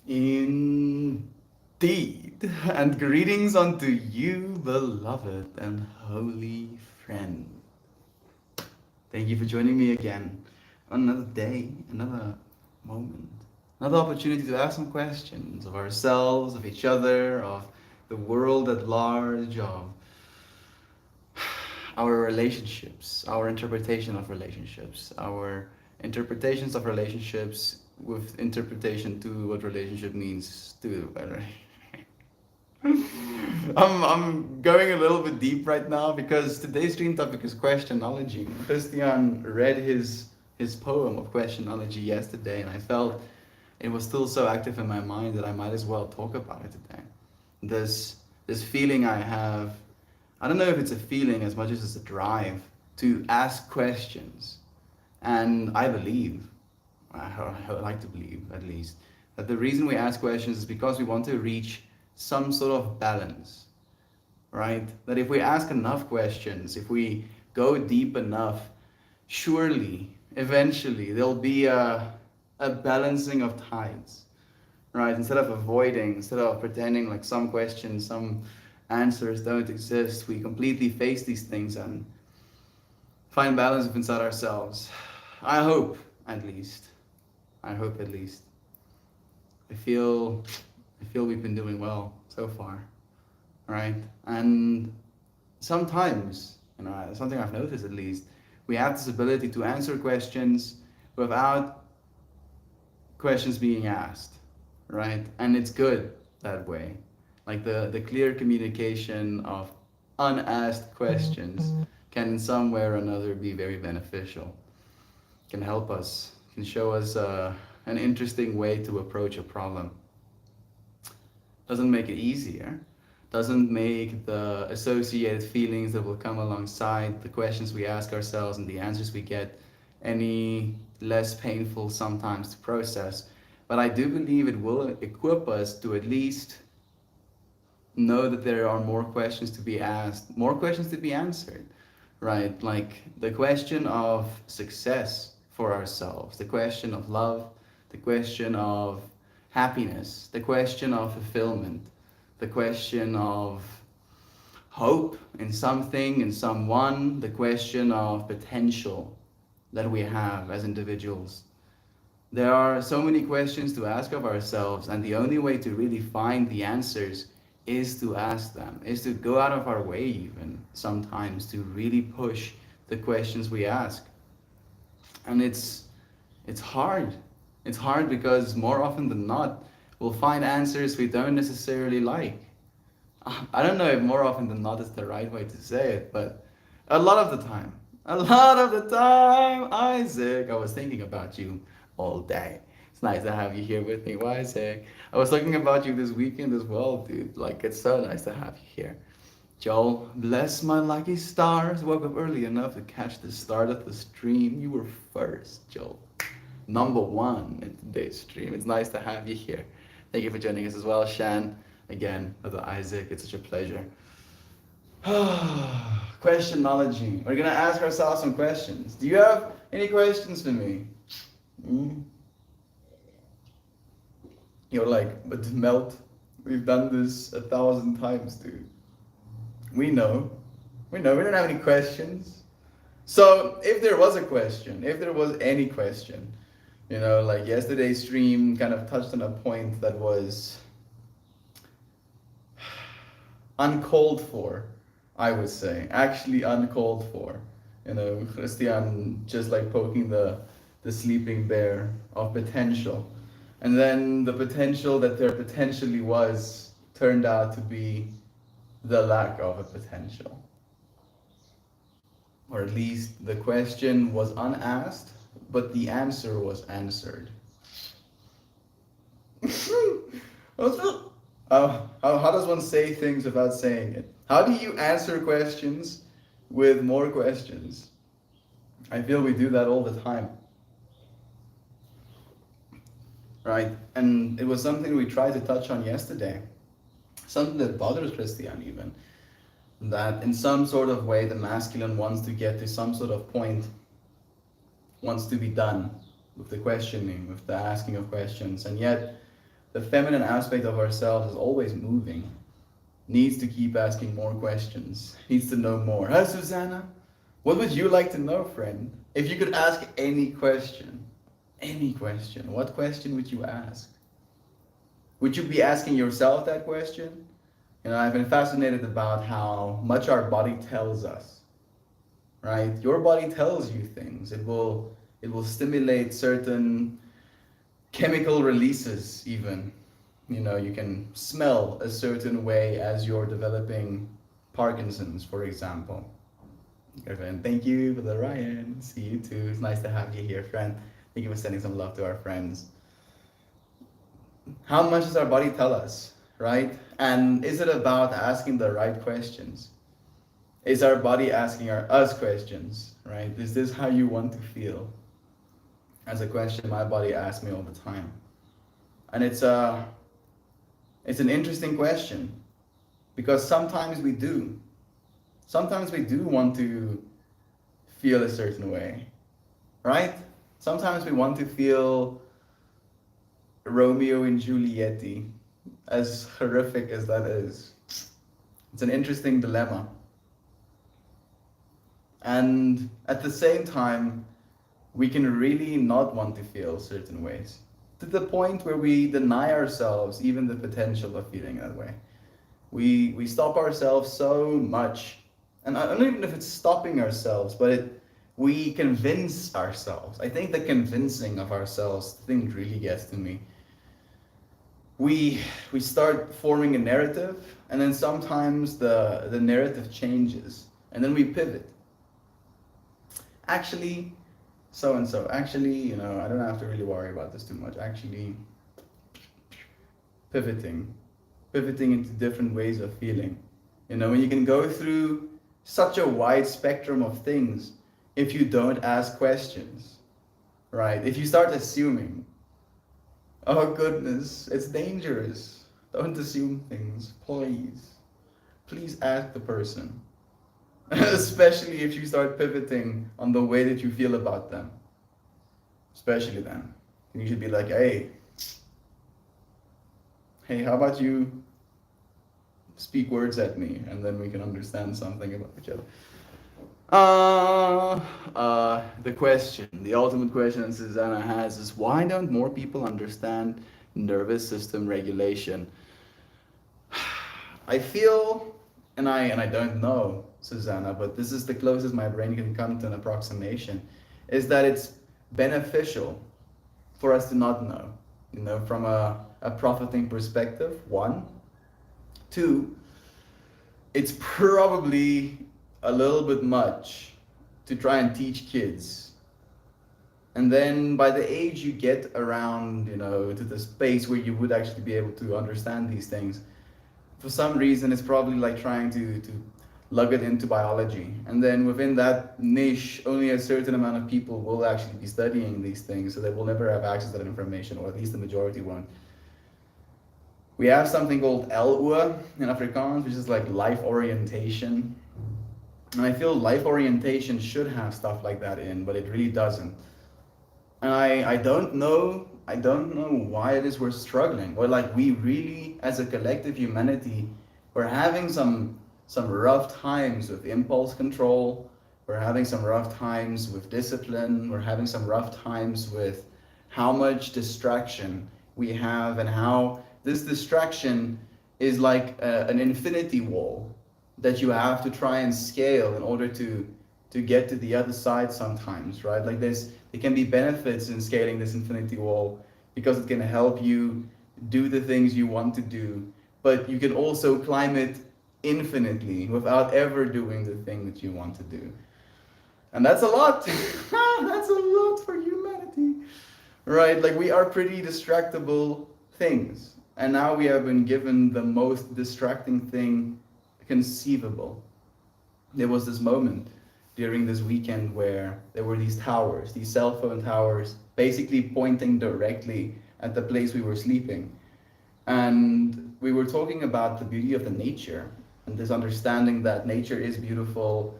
Indeed. And greetings unto you, beloved and holy friend. Thank you for joining me again on another day, another moment, another opportunity to ask some questions of ourselves, of each other, of the world at large, of our relationships, our interpretation of relationships, our interpretations of relationships with interpretation to what relationship means to better. I'm going a little bit deep right now because today's stream topic is questionology. Christian read his poem of questionology yesterday, and I felt it was still so active in my mind that I might as well talk about it today. This this feeling I have, I don't know if it's a feeling as much as it's a drive to ask questions, and I believe, I would like to believe at least, that the reason we ask questions is because we want to reach some sort of balance, right? That if we ask enough questions, if we go deep enough, surely, eventually, there'll be a balancing of tides, right? Instead of avoiding, instead of pretending like some questions, some answers don't exist, we completely face these things and find balance within inside ourselves. I hope, at least. I hope at least. I feel I feel we've been doing well so far, right? And sometimes, something I've noticed at least, we have this ability to answer questions without questions being asked, right? And it's good that way. Like the clear communication of unasked questions can in some way or another be very beneficial, can help us, can show us an interesting way to approach a problem. Doesn't make it easier, doesn't make the associated feelings that will come alongside the questions we ask ourselves and the answers we get any less painful sometimes to process. But I do believe it will equip us to at least know that there are more questions to be asked, more questions to be answered, right? Like the question of success for ourselves, the question of love, the question of happiness, the question of fulfillment, the question of hope in something, in someone, the question of potential that we have as individuals. There are so many questions to ask of ourselves, and the only way to really find the answers is to ask them, is to go out of our way, even sometimes, to really push the questions we ask. And it's hard. It's hard because more often than not, we'll find answers we don't necessarily like. I don't know if more often than not is the right way to say it, but a lot of the time, a lot of the time, Isaac, I was thinking about you all day. It's nice to have you here with me, Isaac. I was thinking about you this weekend as well, dude. Like, it's so nice to have you here. Joel, bless my lucky stars. Woke up early enough to catch the start of the stream. You were first, Joel. Number one in today's stream. It's nice to have you here. Thank you for joining us as well, Shan. Again, Brother Isaac, it's such a pleasure. Questionology. We're gonna ask ourselves some questions. Do you have any questions for me? Mm? You're like, but Melt, we've done this 1,000 times, dude. We know. We know. We don't have any questions. So, if there was a question, if there was any question, like yesterday's stream kind of touched on a point that was uncalled for, I would say. Actually uncalled for. Christian just like poking the sleeping bear of potential. And then the potential that there potentially was turned out to be the lack of a potential. Or at least the question was unasked, but the answer was answered. How does one say things without saying it? How do you answer questions with more questions? I feel we do that all the time. Right? And it was something we tried to touch on yesterday. Something that bothers Christian even. That in some sort of way the masculine wants to get to some sort of point, wants to be done with the questioning, with the asking of questions, and yet the feminine aspect of ourselves is always moving, needs to keep asking more questions, needs to know more. Huh, Susanna? What would you like to know, friend? If you could ask any question, what question would you ask? Would you be asking yourself that question? You know, I've been fascinated about how much our body tells us, right? Your body tells you things. It will stimulate certain chemical releases even. You know, you can smell a certain way as you're developing Parkinson's, for example. And thank you for the Ryan. See you too. It's nice to have you here, friend. Thank you for sending some love to our friends. How much does our body tell us, right? And is it about asking the right questions? Is our body asking us questions, right? Is this how you want to feel? As a question my body asks me all the time. And it's an interesting question because sometimes we do. Sometimes we do want to feel a certain way, right? Sometimes we want to feel Romeo and Juliet, as horrific as that is. It's an interesting dilemma. And at the same time, we can really not want to feel certain ways to the point where we deny ourselves even the potential of feeling that way. We stop ourselves so much, and I don't even know if it's stopping ourselves, but we convince ourselves. I think the convincing of ourselves thing really gets to me. We start forming a narrative, and then sometimes the narrative changes, and then we pivot. Actually, so and so. Actually, you know, I don't have to really worry about this too much. Actually, pivoting, pivoting into different ways of feeling. You know, when you can go through such a wide spectrum of things if you don't ask questions, right? If you start assuming, oh goodness, it's dangerous. Don't assume things, please. Please ask the person. Especially if you start pivoting on the way that you feel about them. Especially then. You should be like, hey, how about you speak words at me and then we can understand something about each other. The question, the ultimate question that Susanna has is why don't more people understand nervous system regulation? I feel, and I don't know, Susanna, but this is the closest my brain can come to an approximation, is that it's beneficial for us to not know, you know, from a profiting perspective, one. Two, it's probably a little bit much to try and teach kids. And then by the age you get around, you know, to the space where you would actually be able to understand these things, for some reason it's probably like trying to lug it into biology. And then within that niche, only a certain amount of people will actually be studying these things, so they will never have access to that information, or at least the majority won't. We have something called LOE in Afrikaans, which is like life orientation. And I feel life orientation should have stuff like that in, but it really doesn't. And I don't know why it is we're struggling. Or like we really, as a collective humanity, we're having some rough times with impulse control. We're having some rough times with discipline. We're having some rough times with how much distraction we have and how this distraction is like an infinity wall that you have to try and scale in order to get to the other side sometimes, right? Like there can be benefits in scaling this infinity wall because it can help you do the things you want to do, but you can also climb it infinitely without ever doing the thing that you want to do. And that's a lot. That's a lot for humanity, right? Like we are pretty distractible things. And now we have been given the most distracting thing conceivable. There was this moment during this weekend where there were these towers, these cell phone towers, basically pointing directly at the place we were sleeping. And we were talking about the beauty of the nature and this understanding that nature is beautiful,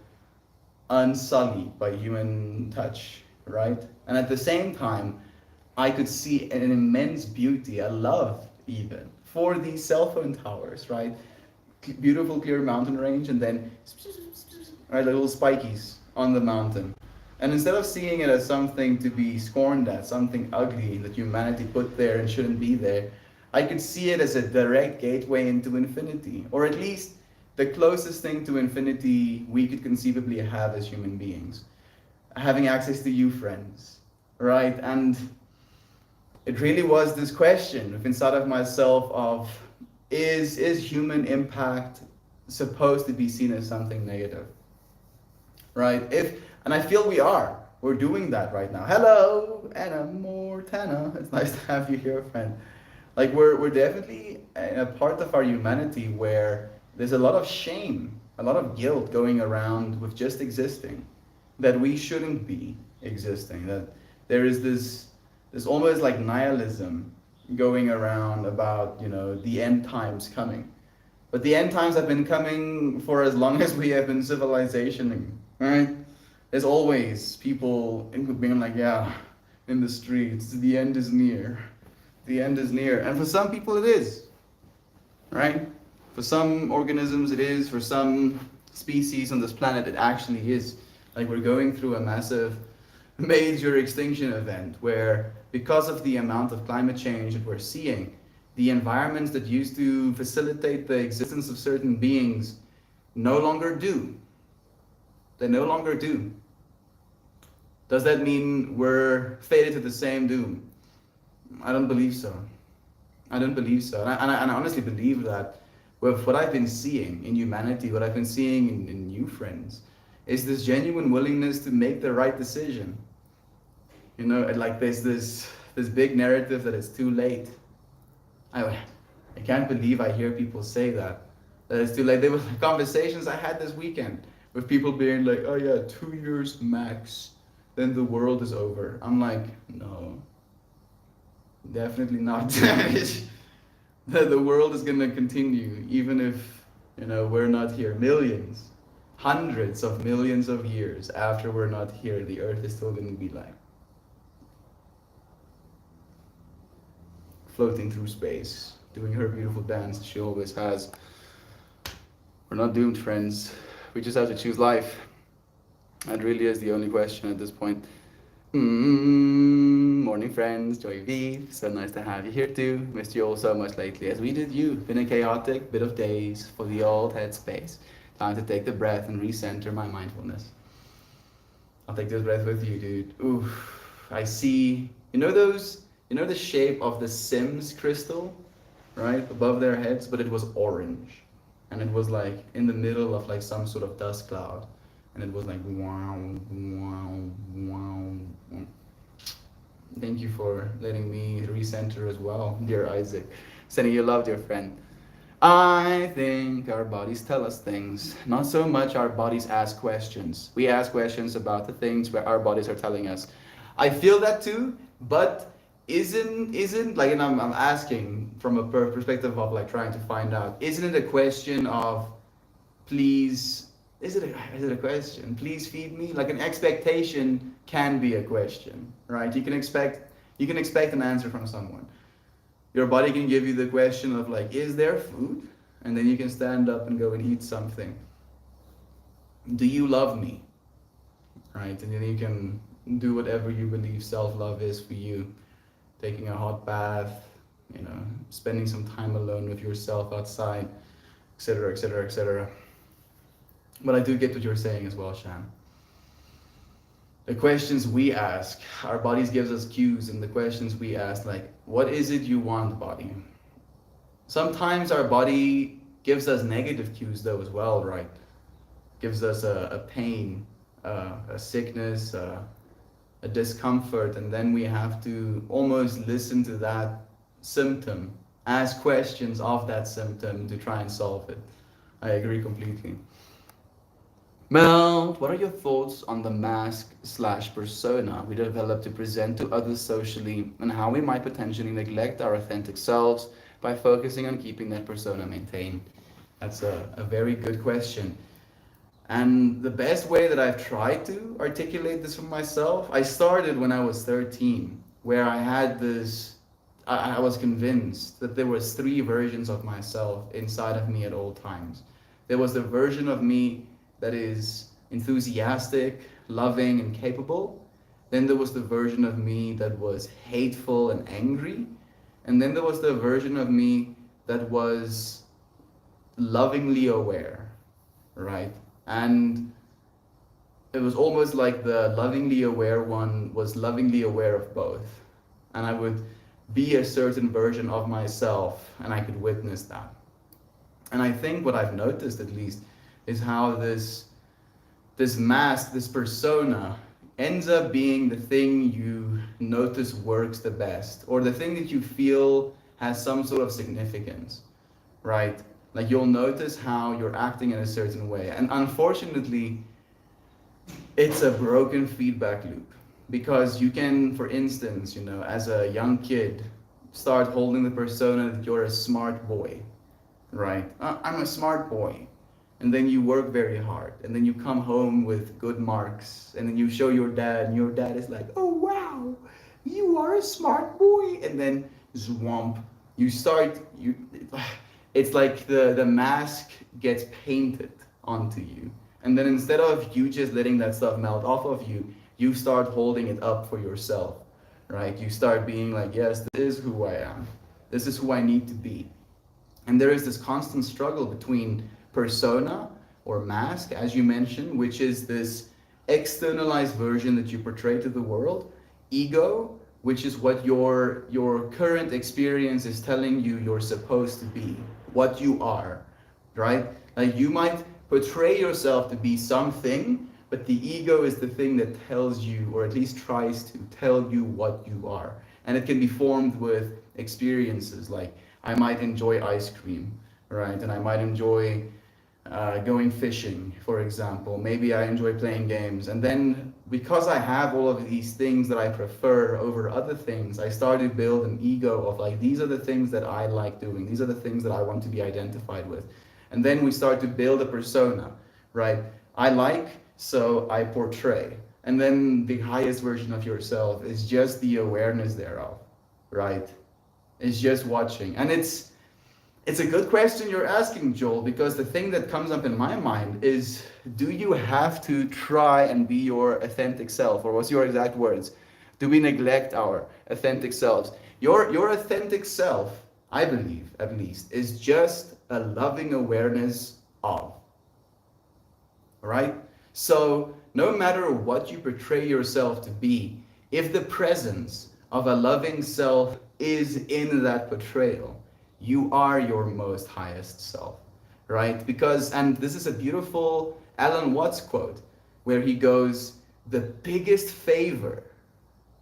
unsullied by human touch, right? And at the same time, I could see an immense beauty, a love even for these cell phone towers, right? Beautiful clear mountain range, and then right, little spikies on the mountain. And instead of seeing it as something to be scorned at, something ugly that humanity put there and shouldn't be there, I could see it as a direct gateway into infinity, or at least the closest thing to infinity we could conceivably have as human beings. Having access to you, friends, right? And it really was this question inside of myself of, is human impact supposed to be seen as something negative, right? And I feel we're doing that right now. Hello, Anna Mortana, it's nice to have you here, friend. Like we're definitely in a part of our humanity where there's a lot of shame, a lot of guilt going around with just existing, that we shouldn't be existing, that there is this almost like nihilism going around about, the end times coming. But the end times have been coming for as long as we have been civilization, right? There's always people being like, yeah, in the streets, the end is near. The end is near. And for some people it is, right? For some organisms it is, for some species on this planet it actually is. Like we're going through a massive, major extinction event where, because of the amount of climate change that we're seeing, the environments that used to facilitate the existence of certain beings no longer do. They no longer do. Does that mean we're fated to the same doom? I don't believe so. I don't believe so. And I honestly believe that with what I've been seeing in humanity, what I've been seeing in you friends, is this genuine willingness to make the right decision. Like there's this big narrative that it's too late. I can't believe I hear people say that it's too late. There were conversations I had this weekend with people being like, oh yeah, 2 years max, then the world is over. I'm like, no, definitely not. The world is going to continue even if, we're not here. Millions, hundreds of millions of years after we're not here, the earth is still going to be like floating through space, doing her beautiful dance she always has. We're not doomed, friends. We just have to choose life. That really is the only question at this point. Morning, friends. Joy V. So nice to have you here too. Missed you all so much lately, as we did you. Been a chaotic bit of days for the old headspace. Time to take the breath and recenter my mindfulness. I'll take this breath with you, dude. Oof. I see. The shape of the Sims crystal, right, above their heads, but it was orange, and it was like in the middle of like some sort of dust cloud, and it was like wow, wow, wow. Thank you for letting me recenter as well, dear Isaac. Sending you love, dear friend. I think our bodies tell us things. Not so much our bodies ask questions. We ask questions about the things where our bodies are telling us. I feel that too, but isn't like, and I'm asking from a perspective of like trying to find out, isn't it a question of, please, is it a question, please feed me? Like an expectation can be a question, right? You can expect an answer from someone. Your body can give you the question of like, is there food? And then you can stand up and go and eat something. Do you love me? Right? And then you can do whatever you believe self-love is for you. Taking a hot bath, spending some time alone with yourself outside, etc., etc., etc. But I do get what you're saying as well, Shan. The questions we ask, our bodies gives us cues, and the questions we ask, like, what is it you want, body? Sometimes our body gives us negative cues though as well, right? Gives us a pain, a sickness, a discomfort, and then we have to almost listen to that symptom, ask questions of that symptom to try and solve it. I agree completely. Mel, what are your thoughts on the mask/persona we develop to present to others socially, and how we might potentially neglect our authentic selves by focusing on keeping that persona maintained? That's a very good question. And the best way that I've tried to articulate this for myself, I started when I was 13, where I had this I was convinced that there was three versions of myself inside of me at all times. There was the version of me that is enthusiastic, loving, and capable. Then there was the version of me that was hateful and angry. And then there was the version of me that was lovingly aware, right? And it was almost like the lovingly aware one was lovingly aware of both. And I would be a certain version of myself and I could witness that. And I think what I've noticed at least is how this mask, this persona ends up being the thing you notice works the best, or the thing that you feel has some sort of significance, right? Like you'll notice how you're acting in a certain way. And unfortunately, it's a broken feedback loop because you can, for instance, as a young kid, start holding the persona that you're a smart boy, right? I'm a smart boy. And then you work very hard, and then you come home with good marks, and then you show your dad, and your dad is like, oh wow, you are a smart boy. And then zwamp, you start, it's like the mask gets painted onto you. And then instead of you just letting that stuff melt off of you, you start holding it up for yourself, right? You start being like, yes, this is who I am. This is who I need to be. And there is this constant struggle between persona or mask, as you mentioned, which is this externalized version that you portray to the world, ego, which is what your current experience is telling you you're supposed to be, what you are, right? Like you might portray yourself to be something, but the ego is the thing that tells you, or at least tries to tell you what you are. And it can be formed with experiences, like I might enjoy ice cream, right? And I might enjoy going fishing, for example. Maybe I enjoy playing games. And then because I have all of these things that I prefer over other things, I start to build an ego of like, these are the things that I like doing. These are the things that I want to be identified with. And then we start to build a persona, right? I like, so I portray. And then the highest version of yourself is just the awareness thereof, right? It's just watching. And it's a good question you're asking, Joel, because the thing that comes up in my mind is, do you have to try and be your authentic self? Or what's your exact words? Do we neglect our authentic selves? Your authentic self, I believe, at least, is just a loving awareness of. Right? So no matter what you portray yourself to be, if the presence of a loving self is in that portrayal, you are your most highest self, right? Because, and this is a beautiful Alan Watts quote, where he goes, the biggest favor,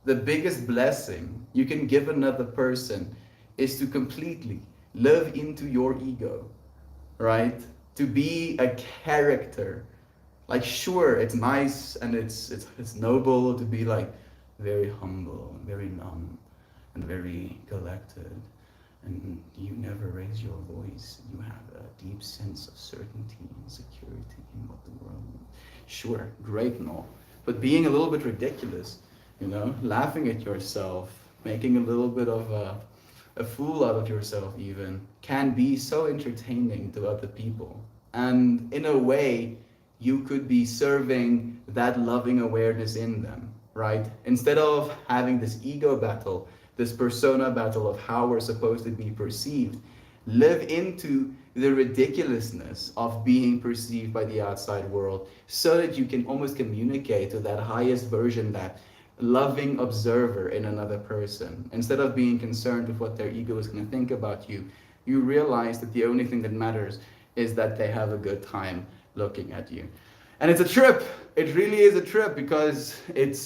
the biggest blessing you can give another person is to completely live into your ego, right? To be a character. Like, sure, it's nice and it's noble to be like very humble and very numb and very collected, and you never raise your voice. You have a deep sense of certainty and security in what the world needs. Sure, great and all, but being a little bit ridiculous, laughing at yourself, making a little bit of a fool out of yourself even, can be so entertaining to other people. And in a way, you could be serving that loving awareness in them, right? Instead of having this ego battle, this persona battle of how we're supposed to be perceived, live into the ridiculousness of being perceived by the outside world so that you can almost communicate to that highest version, that loving observer in another person. Instead of being concerned with what their ego is going to think about you, you realize that the only thing that matters is that they have a good time looking at you. And it's a trip. It really is a trip, because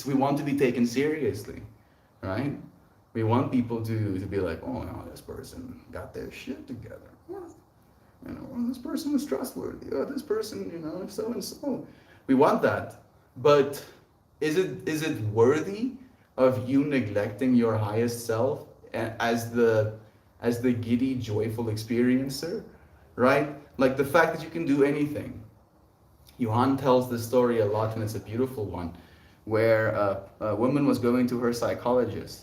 we want to be taken seriously, right? We want people to be like, oh no, this person got their shit together. This person is trustworthy. Oh, this person, so and so. We want that. But is it worthy of you neglecting your highest self as the giddy, joyful experiencer, right? Like the fact that you can do anything. Johan tells this story a lot, and it's a beautiful one, where a woman was going to her psychologist,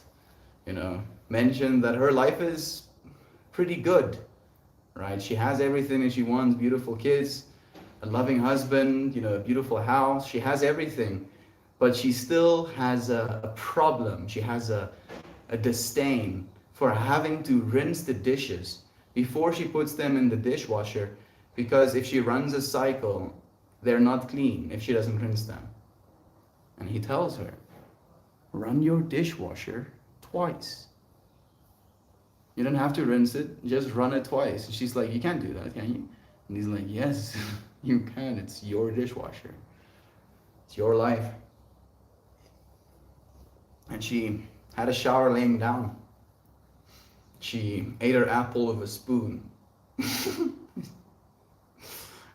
mentioned that her life is pretty good, right? She has everything that she wants, beautiful kids, a loving husband, a beautiful house. She has everything, but she still has a problem. She has a disdain for having to rinse the dishes before she puts them in the dishwasher, because if she runs a cycle, they're not clean if she doesn't rinse them. And he tells her, run your dishwasher twice. You don't have to rinse it, just run it twice. And she's like, you can't do that, can you? And he's like, yes, you can. It's your dishwasher. It's your life. And she had a shower laying down. She ate her apple with a spoon.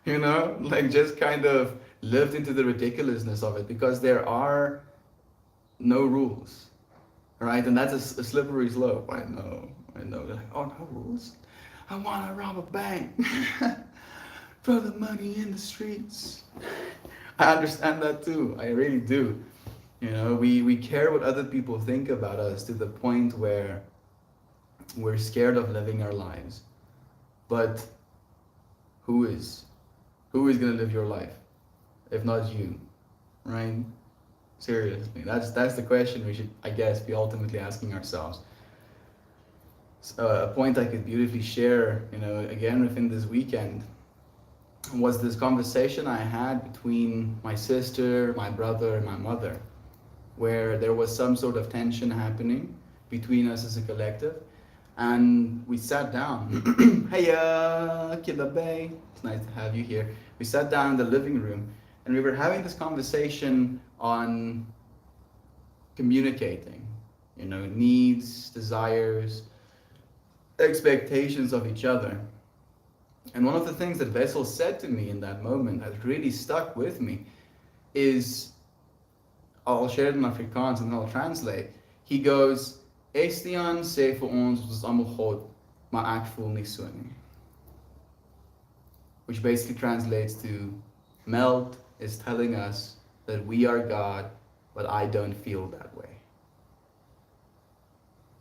Like just kind of lived into the ridiculousness of it, because there are no rules, right? And that's a slippery slope. I know. They're like, oh, no rules? I want to rob a bank. Throw the money in the streets. I understand that too. I really do. We care what other people think about us to the point where we're scared of living our lives. But who is? Who is going to live your life if not you, right? Seriously, that's the question we should, I guess, be ultimately asking ourselves. So, a point I could beautifully share, again within this weekend, was this conversation I had between my sister, my brother, and my mother, where there was some sort of tension happening between us as a collective. And we sat down. Hey, Killa Bay. It's nice to have you here. We sat down in the living room and we were having this conversation on communicating, needs, desires, expectations of each other. And one of the things that Vessel said to me in that moment that really stuck with me is, I'll share it in Afrikaans and I'll translate. He goes, Estian sê vir ons ons is almal God, maar ek voel nie so nie. Which basically translates to, Meld is telling us that we are God, but I don't feel that way.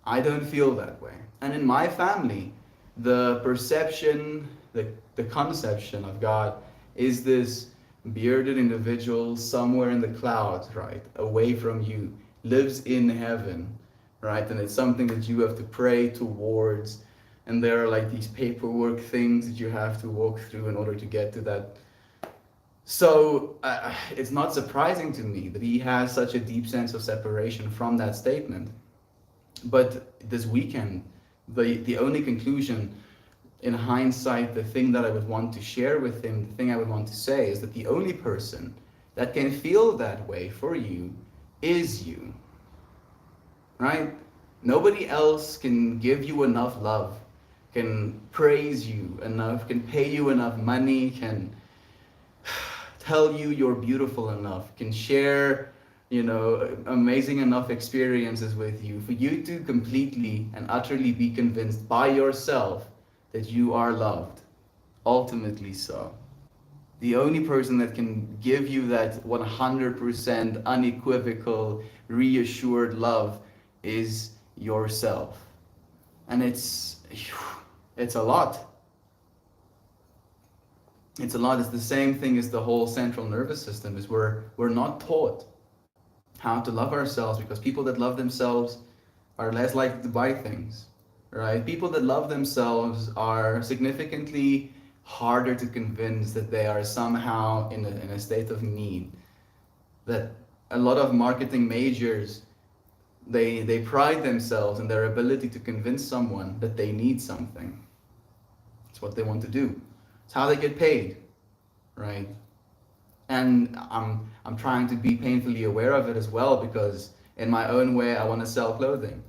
I don't feel that way. And in my family, the perception, the conception of God is this bearded individual somewhere in the clouds, right? Away from you, lives in heaven, right? And it's something that you have to pray towards. And there are like these paperwork things that you have to walk through in order to get to that. So it's not surprising to me that he has such a deep sense of separation from that statement. But this weekend, the only conclusion, in hindsight, the thing that I would want to share with him, the thing I would want to say, is that the only person that can feel that way for you is you, right? Nobody else can give you enough love, can praise you enough, can pay you enough money, can tell you you're beautiful enough, can share, amazing enough experiences with you for you to completely and utterly be convinced by yourself that you are loved, ultimately so. The only person that can give you that 100% unequivocal, reassured love is yourself. And it's a lot. It's a lot. It's the same thing as the whole central nervous system, is we're not taught how to love ourselves, because people that love themselves are less likely to buy things, right? People that love themselves are significantly harder to convince that they are somehow in a state of need. That a lot of marketing majors, they pride themselves in their ability to convince someone that they need something. It's what they want to do. It's how they get paid, right? And I'm trying to be painfully aware of it as well, because in my own way, I want to sell clothing,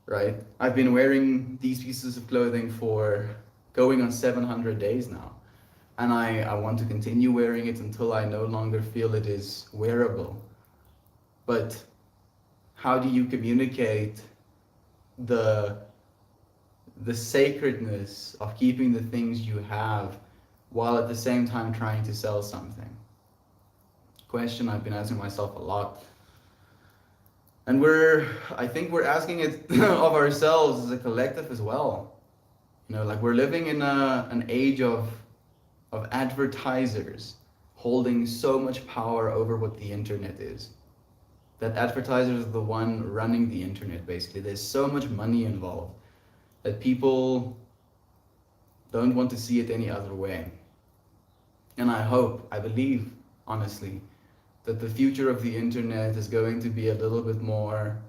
right? I've been wearing these pieces of clothing for going on 700 days now. And I want to continue wearing it until I no longer feel it is wearable. But how do you communicate the sacredness of keeping the things you have while at the same time trying to sell something? Question I've been asking myself a lot. And I think we're asking it of ourselves as a collective as well. Like we're living in an age of advertisers holding so much power over what the internet is. That advertisers are the one running the internet basically. There's so much money involved that people don't want to see it any other way. And I believe, honestly, that the future of the internet is going to be a little bit more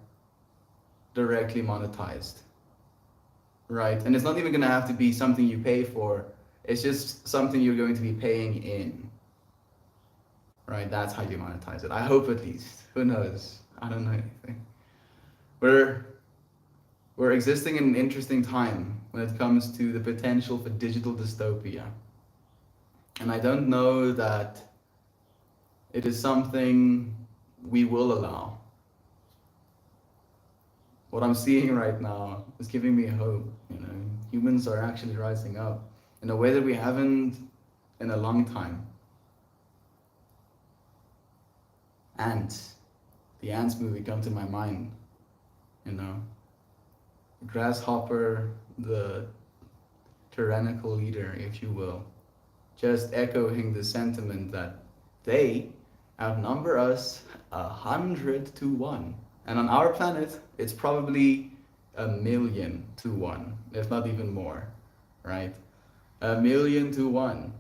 directly monetized, right? And it's not even going to have to be something you pay for, it's just something you're going to be paying in, right? That's how you monetize it. I hope, at least. Who knows? I don't know anything. We're we're existing in an interesting time when it comes to the potential for digital dystopia. And I don't know that it is something we will allow. What I'm seeing right now is giving me hope. Humans are actually rising up in a way that we haven't in a long time. Ants. The Ants movie come to my mind. Grasshopper, the tyrannical leader, if you will, just echoing the sentiment that they outnumber us 100-1. And on our planet, it's probably 1,000,000-1, if not even more, right? 1,000,000-1.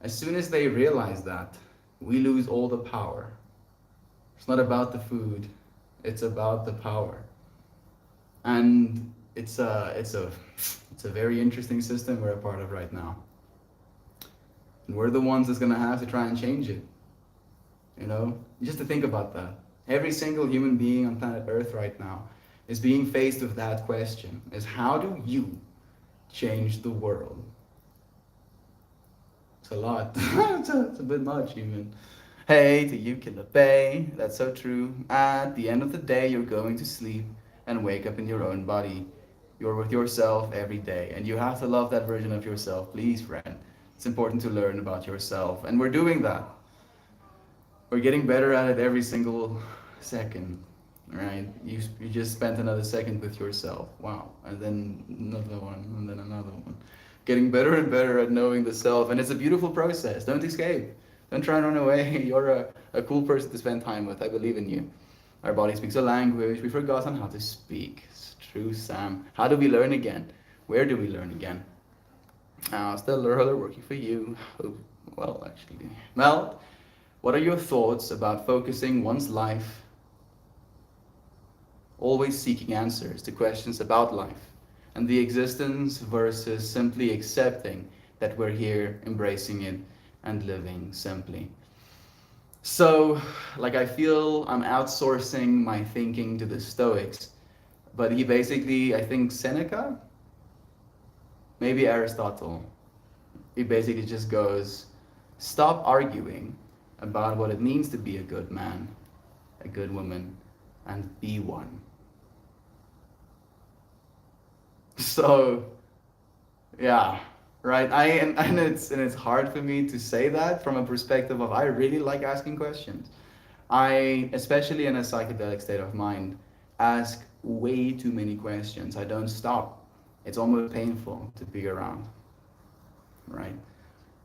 As soon as they realize that, we lose all the power. It's not about the food, it's about the power. And it's a very interesting system we're a part of right now. And we're the ones that's gonna have to try and change it. Just to think about that. Every single human being on planet Earth right now is being faced with that question, is how do you change the world? It's a lot. It's a bit much even. Hey, to you, Killer Bay. That's so true. At the end of the day, you're going to sleep and wake up in your own body. You're with yourself every day, and you have to love that version of yourself. Please, friend. It's important to learn about yourself, and we're doing that. We're getting better at it every single second, right? You just spent another second with yourself. Wow. And then another one, and then another one. Getting better and better at knowing the self, and it's a beautiful process. Don't escape. Don't try and run away. You're a cool person to spend time with. I believe in you. Our body speaks a language. We've forgotten how to speak. It's true, Sam. How do we learn again? Where do we learn again? Still working for you. Well, actually. Well, what are your thoughts about focusing one's life, always seeking answers to questions about life and the existence versus simply accepting that we're here, embracing it, and living simply? So, I feel I'm outsourcing my thinking to the Stoics, but he basically, I think Seneca, maybe Aristotle, he basically just goes, stop arguing about what it means to be a good man, a good woman, and be one. So, yeah, right. And it's hard for me to say that from a perspective of I really like asking questions. I, especially in a psychedelic state of mind, ask way too many questions. I don't stop. It's almost painful to be around, right?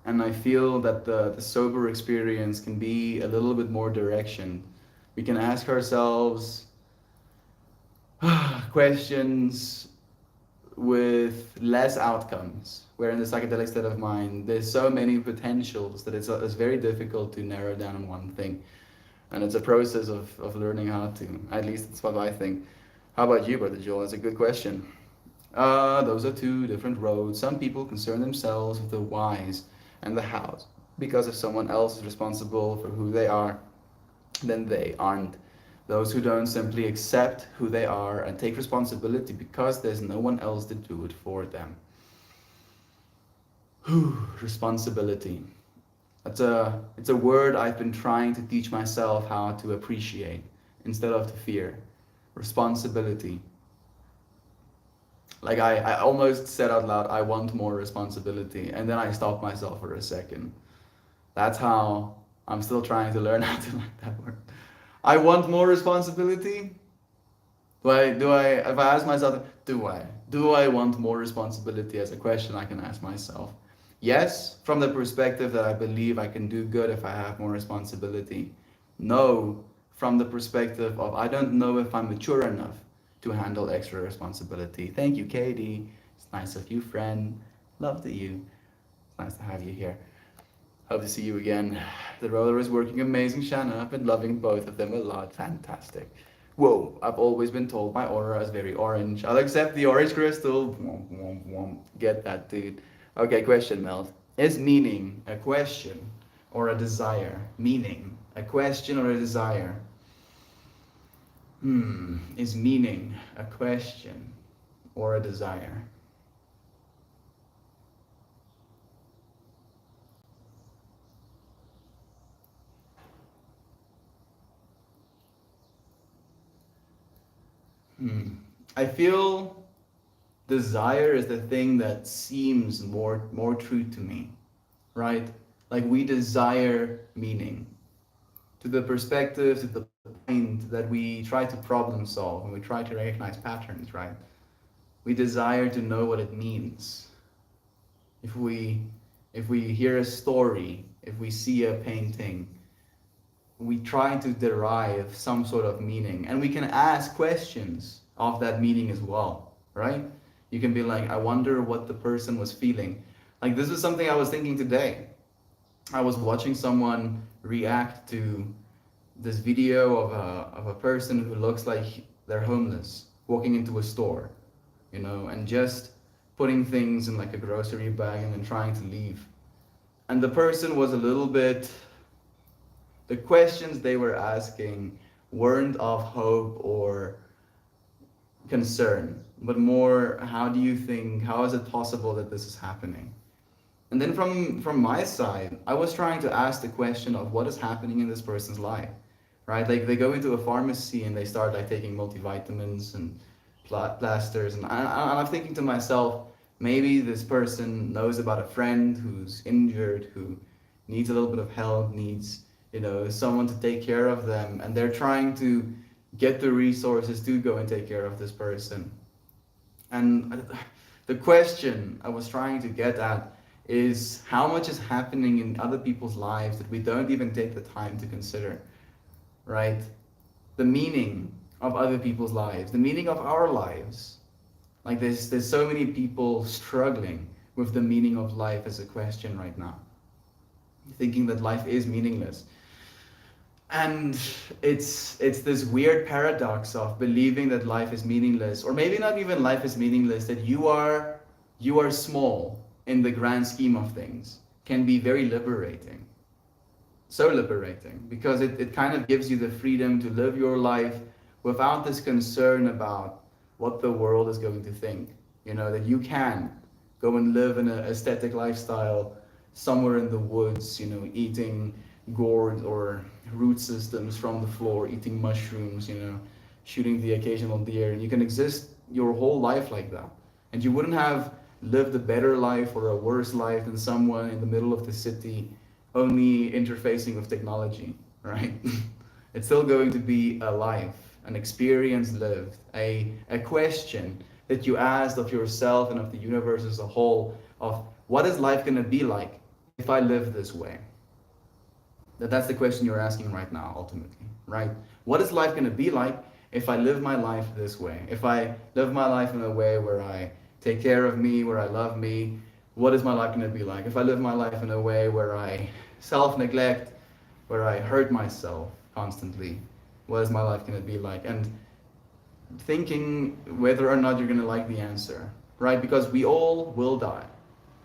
And I feel that the sober experience can be a little bit more direction. We can ask ourselves questions with less outcomes, where in the psychedelic state of mind, there's so many potentials that it's very difficult to narrow down on one thing. And it's a process of learning how to. At least that's what I think. How about you, Brother Joel? That's a good question. Those are two different roads. Some people concern themselves with the whys and the hows. Because if someone else is responsible for who they are, then they aren't. Those who don't simply accept who they are and take responsibility because there's no one else to do it for them. Responsibility. It's a word I've been trying to teach myself how to appreciate instead of to fear. Responsibility. I almost said out loud, I want more responsibility, and then I stopped myself for a second. That's how I'm still trying to learn how to like that word. I want more responsibility. If I ask myself, do I want more responsibility as a question I can ask myself? Yes, from the perspective that I believe I can do good if I have more responsibility. No, from the perspective of I don't know if I'm mature enough to handle extra responsibility. Thank you, Katie. It's nice of you, friend. Love to you. It's nice to have you here. Hope to see you again. The roller is working amazing, Shanna. I've been loving both of them a lot. Fantastic. Whoa, I've always been told my aura is very orange. I'll accept the orange crystal. Womp, womp, womp. Get that, dude. Okay, question, Mel. Is meaning a question or a desire? Meaning a question or a desire? Is meaning a question or a desire? I feel desire is the thing that seems more true to me, right? Like we desire meaning to the perspective, to the point that we try to problem solve and we try to recognize patterns, right? We desire to know what it means. If we if we hear a story, if we see a painting, we try to derive some sort of meaning and we can ask questions of that meaning as well, right? You can be like, I wonder what the person was feeling. Like this is something I was thinking today. I was watching someone react to this video of a person who looks like they're homeless walking into a store, and just putting things in like a grocery bag and then trying to leave. And the person was a little bit, the questions they were asking weren't of hope or concern, but more, how do you think, how is it possible that this is happening? And then from my side, I was trying to ask the question of what is happening in this person's life, right? Like they go into a pharmacy and they start like taking multivitamins and plasters, and I'm thinking to myself, maybe this person knows about a friend who's injured, who needs a little bit of help, needs someone to take care of them, and they're trying to get the resources to go and take care of this person. And the question I was trying to get at is how much is happening in other people's lives that we don't even take the time to consider, right? The meaning of other people's lives, the meaning of our lives. Like there's so many people struggling with the meaning of life as a question right now, thinking that life is meaningless. And it's this weird paradox of believing that life is meaningless, or maybe not even life is meaningless, that you are small in the grand scheme of things, can be very liberating. So liberating, because it kind of gives you the freedom to live your life without this concern about what the world is going to think. That you can go and live in an aesthetic lifestyle somewhere in the woods, eating gourd or root systems from the floor, eating mushrooms, shooting the occasional deer, and you can exist your whole life like that. And you wouldn't have lived a better life or a worse life than someone in the middle of the city only interfacing with technology, right? It's still going to be a life, an experience lived, a question that you asked of yourself and of the universe as a whole, of what is life going to be like if I live this way? That's the question you're asking right now, ultimately, right? What is life going to be like if I live my life this way? If I live my life in a way where I take care of me, where I love me, what is my life going to be like? If I live my life in a way where I self-neglect, where I hurt myself constantly, what is my life going to be like? And thinking whether or not you're going to like the answer, right? Because we all will die.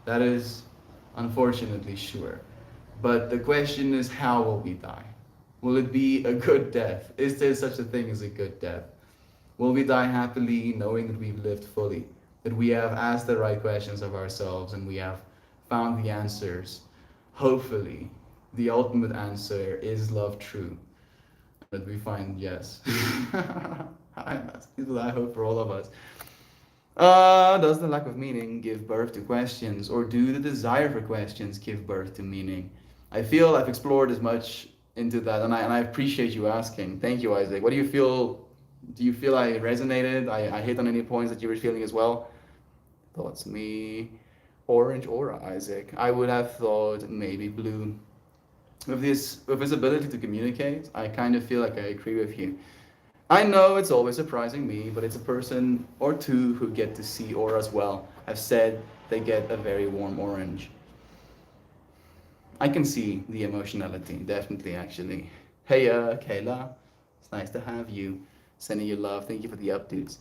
That is unfortunately sure. But the question is, how will we die? Will it be a good death? Is there such a thing as a good death? Will we die happily, knowing that we've lived fully? That we have asked the right questions of ourselves and we have found the answers? Hopefully, the ultimate answer is love true. That we find yes. I hope for all of us. Does the lack of meaning give birth to questions, or do the desire for questions give birth to meaning? I feel I've explored as much into that, and I appreciate you asking. Thank you, Isaac. What do you feel? Do you feel I resonated? I hit on any points that you were feeling as well? Thoughts me. Orange or Isaac. I would have thought maybe blue. With his ability to communicate, I kind of feel like I agree with you. I know it's always surprising me, but it's a person or two who get to see auras well. I've said they get a very warm orange. I can see the emotionality, definitely, actually. Hey, Kayla, it's nice to have you. Sending you love. Thank you for the updates.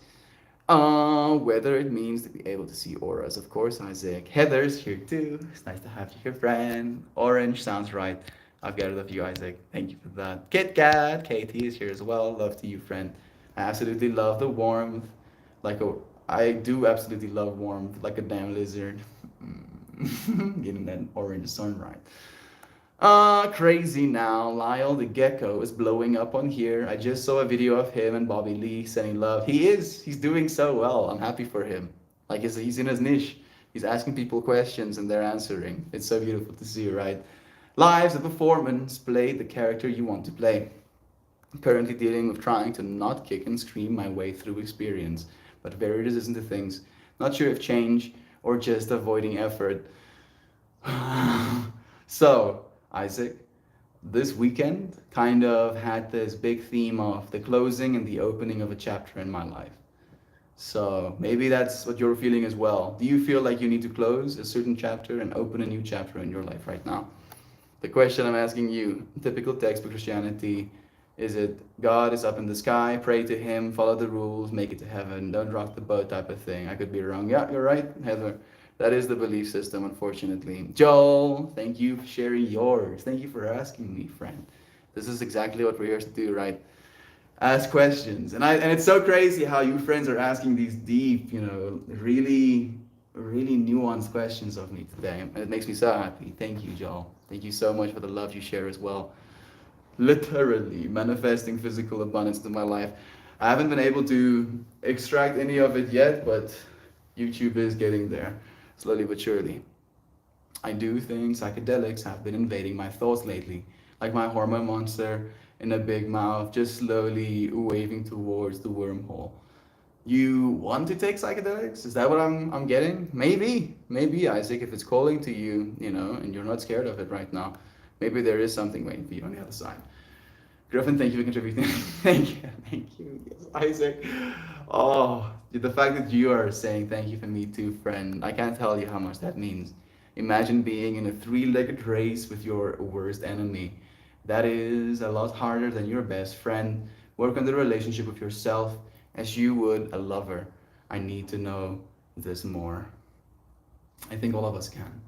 Whether it means to be able to see auras, of course, Isaac. Heather's here too. It's nice to have you here, friend. Orange sounds right. I've got it of you, Isaac. Thank you for that. Kit Kat, Katie is here as well. Love to you, friend. I absolutely love the warmth. Like a, I do absolutely love warmth, like a damn lizard. Getting that orange sun right. Crazy now. Lyle the gecko is blowing up on here. I just saw a video of him and Bobby Lee sending love. He is. He's doing so well. I'm happy for him. Like he's in his niche. He's asking people questions and they're answering. It's so beautiful to see, right? Lives a performance. Play the character you want to play. Currently dealing with trying to not kick and scream my way through experience, but very resistant to things. Not sure if change or just avoiding effort. So, Isaac, this weekend kind of had this big theme of the closing and the opening of a chapter in my life. So maybe that's what you're feeling as well. Do you feel like you need to close a certain chapter and open a new chapter in your life right now? The question I'm asking you, typical textbook Christianity, is it God is up in the sky, pray to him, follow the rules, make it to heaven, don't rock the boat type of thing? I could be wrong. Yeah, you're right, Heather. That is the belief system, unfortunately. Joel, thank you for sharing yours. Thank you for asking me, friend. This is exactly what we're here to do, right? Ask questions. And it's so crazy how you friends are asking these deep, really nuanced questions of me today. And it makes me so happy. Thank you, Joel. Thank you so much for the love you share as well. Literally manifesting physical abundance into my life. I haven't been able to extract any of it yet, but YouTube is getting there, slowly but surely. I do think psychedelics have been invading my thoughts lately, like my hormone monster in a big mouth, just slowly waving towards the wormhole. You want to take psychedelics? Is that what I'm getting? Maybe Isaac, if it's calling to you, and you're not scared of it right now, maybe there is something waiting for you on the other side. Griffin, thank you for contributing. Thank you. Yes, Isaac. Oh, the fact that you are saying thank you for me too, friend. I can't tell you how much that means. Imagine being in a three-legged race with your worst enemy. That is a lot harder than your best friend. Work on the relationship with yourself as you would a lover. I need to know this more. I think all of us can.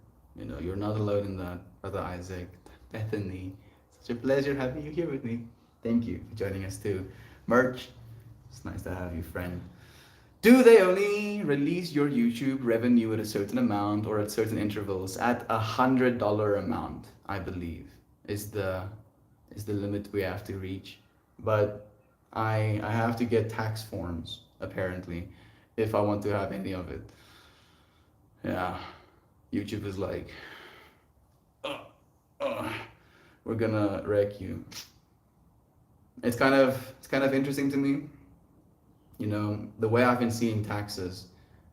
You're not alone in that, Brother Isaac. Bethany, such a pleasure having you here with me. Thank you for joining us too. Merch, it's nice to have you, friend. Do they only release your YouTube revenue at a certain amount or at certain intervals? At $100 amount, I believe, is the limit we have to reach. But I have to get tax forms apparently if I want to have any of it. Yeah, YouTube is like, uh, uh, we're gonna wreck you. It's kind of interesting to me. The way I've been seeing taxes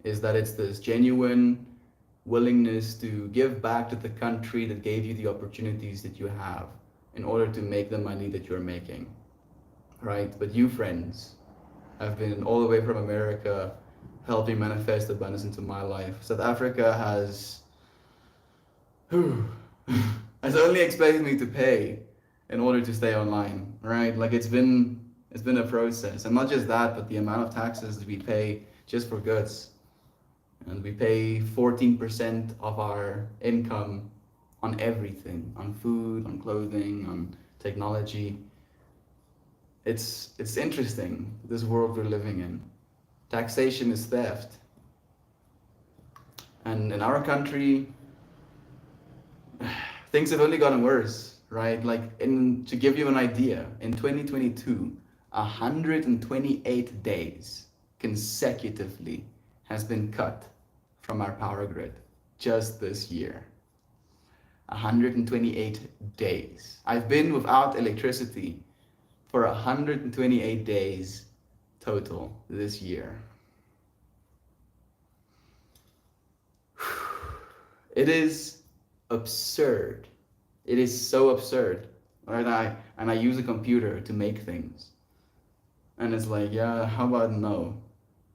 is that it's this genuine willingness to give back to the country that gave you the opportunities that you have in order to make the money that you're making, right? But you friends have been all the way from America helping manifest abundance into my life. South Africa has only expected me to pay in order to stay online, right? Like it's been a process, and not just that, but the amount of taxes that we pay just for goods, and we pay 14% of our income on everything, on food, on clothing, on technology. It's interesting, this world we're living in. Taxation is theft, and in our country, things have only gotten worse, right? Like to give you an idea, in 2022, 128 days consecutively has been cut from our power grid just this year. 128 days. I've been without electricity for 128 days total this year. It is absurd. It is so absurd. Right? I use a computer to make things. And it's like, yeah, how about no?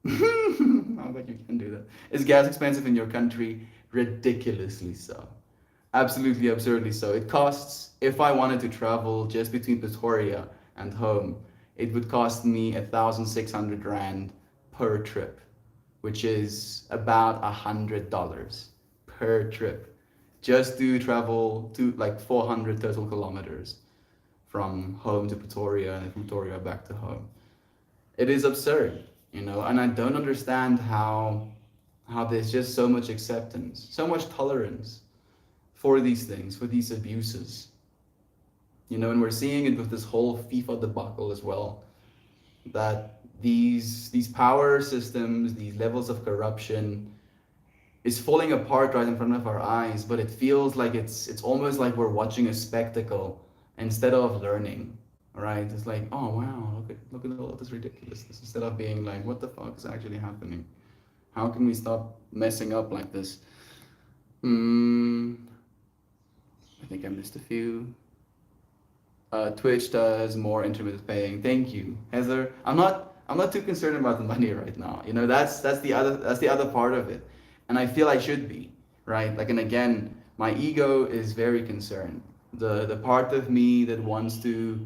How about you can do that? Is gas expensive in your country? Ridiculously so. Absolutely absurdly so. It costs, if I wanted to travel just between Pretoria and home, it would cost me 1,600 Rand per trip, which is about $100 per trip. Just to travel to like 400 total kilometers from home to Pretoria and Pretoria back to home. It is absurd, and I don't understand how there's just so much acceptance, so much tolerance for these things, for these abuses. And we're seeing it with this whole FIFA debacle as well. That these power systems, these levels of corruption is falling apart right in front of our eyes, but it feels like it's almost like we're watching a spectacle instead of learning. Right? It's like, oh wow, look at all of this ridiculousness, instead of being like, what the fuck is actually happening? How can we stop messing up like this? I think I missed a few. Twitch does more intermittent paying. Thank you, Heather. I'm not too concerned about the money right now. That's the other part of it, and I feel I should be, right. Like, and again, my ego is very concerned. The part of me that wants to,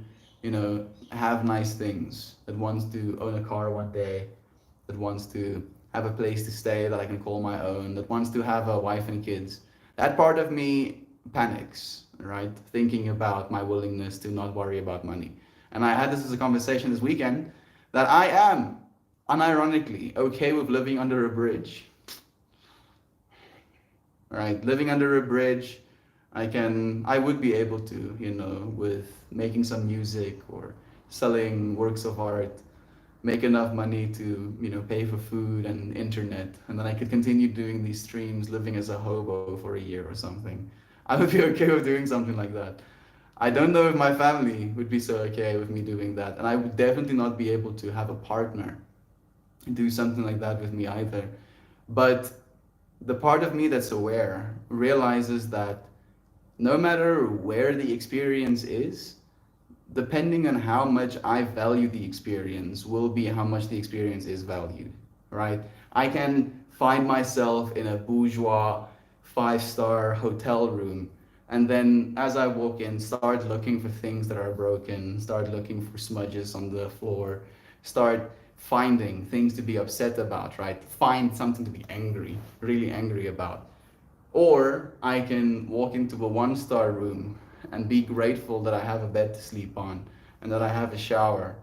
have nice things, that wants to own a car one day, that wants to have a place to stay that I can call my own, that wants to have a wife and kids. That part of me panics, right? Thinking about my willingness to not worry about money. And I had this as a conversation this weekend, that I am unironically okay with living under a bridge. Right? Living under a bridge, I would be able to, with making some music or selling works of art, make enough money to, pay for food and internet, and then I could continue doing these streams, living as a hobo for a year or something. I would be okay with doing something like that. I don't know if my family would be so okay with me doing that, and I would definitely not be able to have a partner do something like that with me either. But the part of me that's aware realizes that no matter where the experience is, depending on how much I value the experience, will be how much the experience is valued, right? I can find myself in a bourgeois 5-star hotel room, and then as I walk in, start looking for things that are broken, start looking for smudges on the floor, start finding things to be upset about, right? Find something to be angry, really angry about. Or I can walk into a 1-star room and be grateful that I have a bed to sleep on and that I have a shower,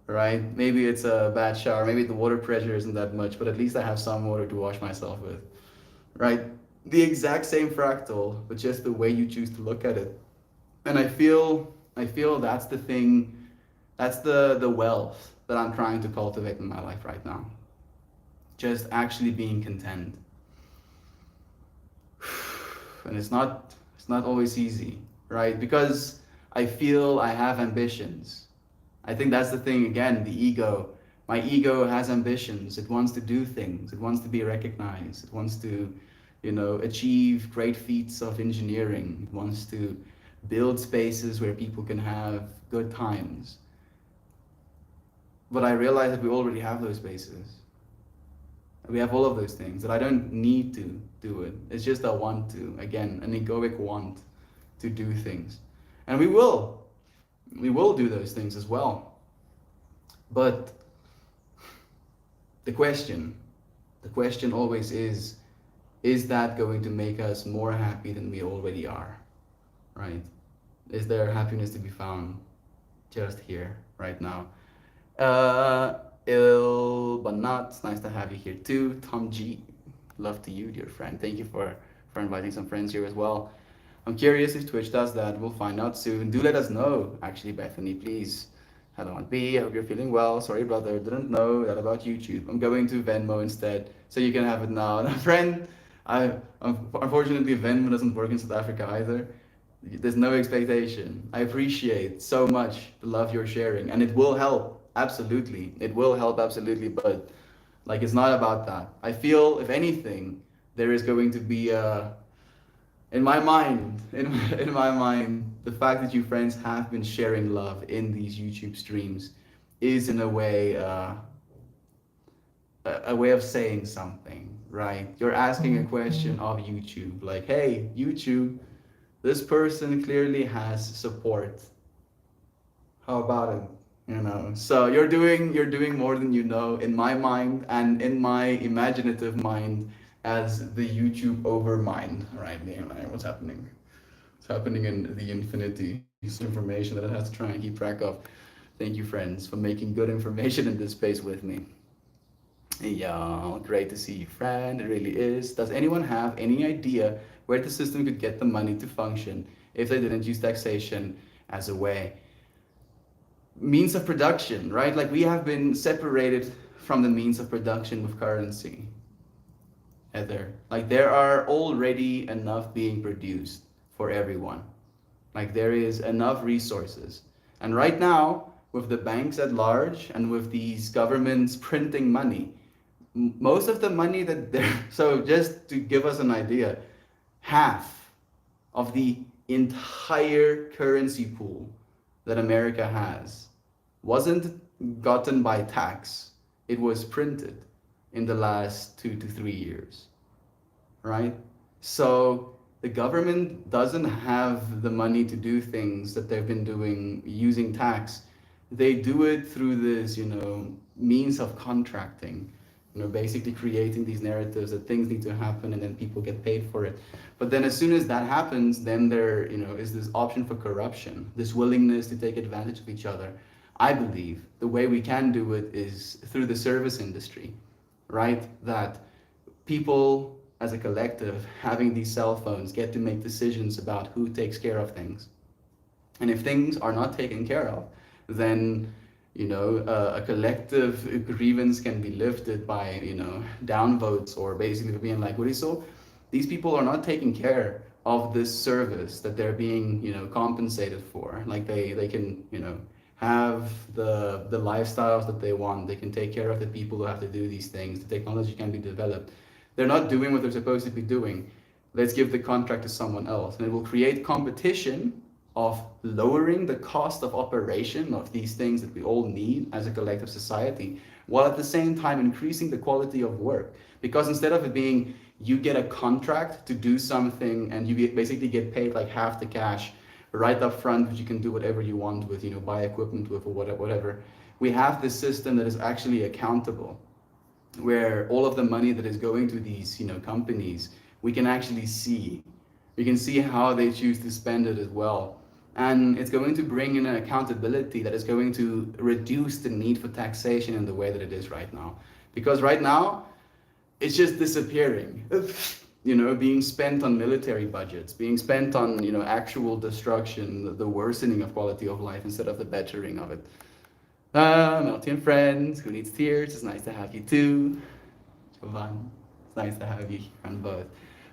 right? Maybe it's a bad shower, maybe the water pressure isn't that much, but at least I have some water to wash myself with, right? The exact same fractal, but just the way you choose to look at it. And I feel that's the thing, that's the wealth that I'm trying to cultivate in my life right now. Just actually being content. And it's not always easy, right? Because I feel I have ambitions. I think that's the thing again, the ego. My ego has ambitions. It wants to do things. It wants to be recognized. It wants to, achieve great feats of engineering. It wants to build spaces where people can have good times. But I realize that we already have those spaces. We have all of those things, that I don't need to do it. It's just a want to. Again, an egoic want to do things. And we will. We will do those things as well. But the question always is that going to make us more happy than we already are? Right? Is there happiness to be found just here, right now? But not. It's nice to have you here too. Tom G. Love to you, dear friend. Thank you for inviting some friends here as well. I'm curious if Twitch does that. We'll find out soon. Do let us know, actually, Bethany, please. Hello, Aunt B. I hope you're feeling well. Sorry, brother. Didn't know that about YouTube. I'm going to Venmo instead, so you can have it now. And a friend, unfortunately, Venmo doesn't work in South Africa either. There's no expectation. I appreciate so much the love you're sharing, and it will help. absolutely. It will help absolutely, but like it's not about that. I feel if anything, there is going to be a in my mind, in my mind, the fact that you friends have been sharing love in these YouTube streams is in a way a way of saying something, right? You're asking a question of YouTube, like, hey, YouTube, this person clearly has support. How about it? You know, so you're doing more than you know in my mind and in my imaginative mind as the YouTube over mind, right? Like, what's happening? What's happening in the infinity? Some information that I have to try and keep track of. Thank you, friends, for making good information in this space with me. Yeah, great to see you, friend. It really is. Does anyone have any idea where the system could get the money to function if they didn't use taxation as a way? Means of production, right? Like we have been separated from the means of production with currency, Heather. Like there are already enough being produced for everyone. Like there is enough resources. And right now, with the banks at large and with these governments printing money, most of the money that they're so just to give us an idea, half of the entire currency pool that America has wasn't gotten by tax. It was printed in the last 2 to 3 years, right? So the government doesn't have the money to do things that they've been doing using tax. They do it through this, means of contracting, basically creating these narratives that things need to happen and then people get paid for it. But then as soon as that happens, then there, is this option for corruption, this willingness to take advantage of each other. I believe the way we can do it is through the service industry, right? That people as a collective having these cell phones get to make decisions about who takes care of things. And if things are not taken care of, then a collective grievance can be lifted by downvotes or basically being like, what is so? These people are not taking care of this service that they're being compensated for. Like they can have the lifestyles that they want. They can take care of the people who have to do these things. The technology can be developed. They're not doing what they're supposed to be doing. Let's give the contract to someone else, and it will create competition of lowering the cost of operation of these things that we all need as a collective society, while at the same time increasing the quality of work. Because instead of it being you get a contract to do something and you basically get paid like half the cash right up front, which you can do whatever you want with, buy equipment with or whatever. We have this system that is actually accountable, where all of the money that is going to these, companies, we can actually see. We can see how they choose to spend it as well. And it's going to bring in an accountability that is going to reduce the need for taxation in the way that it is right now. Because right now, it's just disappearing. Being spent on military budgets, being spent on, actual destruction, the worsening of quality of life instead of the bettering of it. Melty and friends, who needs tears? It's nice to have you too. Jovan, it's nice to have you here on both.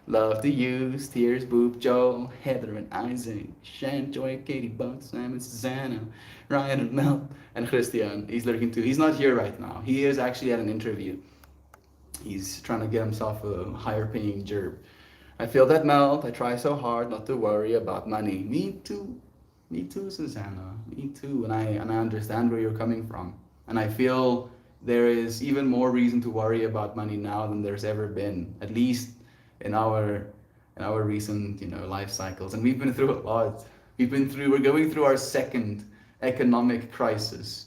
Love to use Tears, Boop, Joel, Heather and Isaac, Shan, Joy, Katie, Buck, Simon, Susanna, Ryan and Mel, and Christian. He's lurking too. He's not here right now. He is actually at an interview. He's trying to get himself a higher paying job. I feel that, Mel. I try so hard not to worry about money. Me too. Me too, Susanna. Me too. And I understand where you're coming from. And I feel there is even more reason to worry about money now than there's ever been, at least in our recent life cycles. And we've been through a lot. We're going through our second economic crisis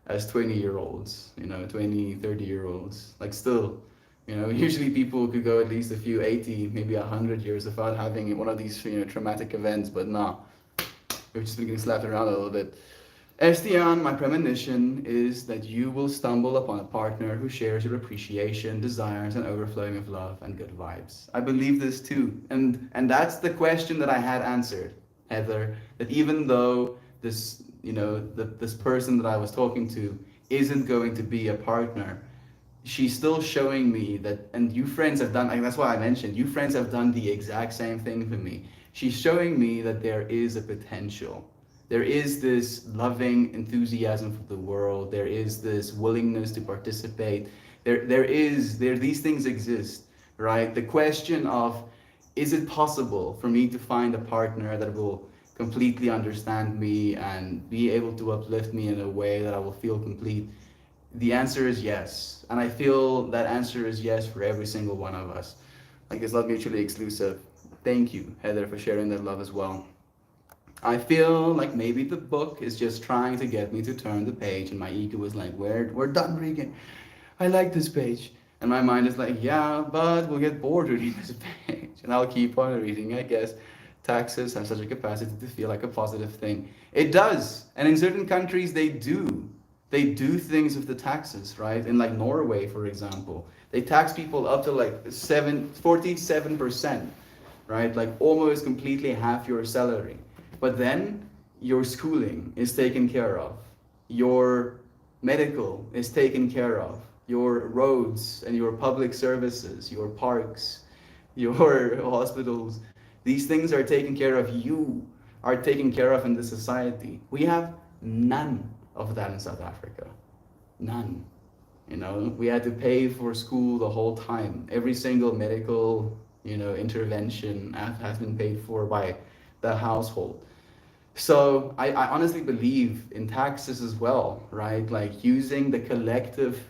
as 20-year-olds, 20, 30-year-olds. Like still, usually people could go at least a few 80, maybe 100 years without having one of these, traumatic events, but nah, we've just been getting slapped around a little bit. Estian, my premonition is that you will stumble upon a partner who shares your appreciation, desires, and overflowing of love and good vibes. I believe this too. And that's the question that I had answered, Heather, that even though this, this person that I was talking to isn't going to be a partner, she's still showing me that, and you friends have done, and that's why I mentioned, you friends have done the exact same thing for me. She's showing me that there is a potential. There is this loving enthusiasm for the world. There is this willingness to participate. These things exist, right? The question of, is it possible for me to find a partner that will completely understand me and be able to uplift me in a way that I will feel complete? The answer is yes. And I feel that answer is yes for every single one of us. Like, it's not mutually exclusive. Thank you, Heather, for sharing that love as well. I feel like maybe the book is just trying to get me to turn the page, and my ego is like, we're done reading. I like this page. And my mind is like, yeah, but we'll get bored reading this page. And I'll keep on reading, I guess. Taxes have such a capacity to feel like a positive thing. It does. And in certain countries, they do. They do things with the taxes, right? In like Norway, for example, they tax people up to like 47%, right? Like almost completely half your salary. But then your schooling is taken care of. Your medical is taken care of. Your roads and your public services, your parks, your hospitals, these things are taken care of. You are taken care of in the society. We have none of that in South Africa. None. You know, we had to pay for school the whole time. Every single medical, intervention has been paid for by the household. So I honestly believe in taxes as well, right? Like using the collective,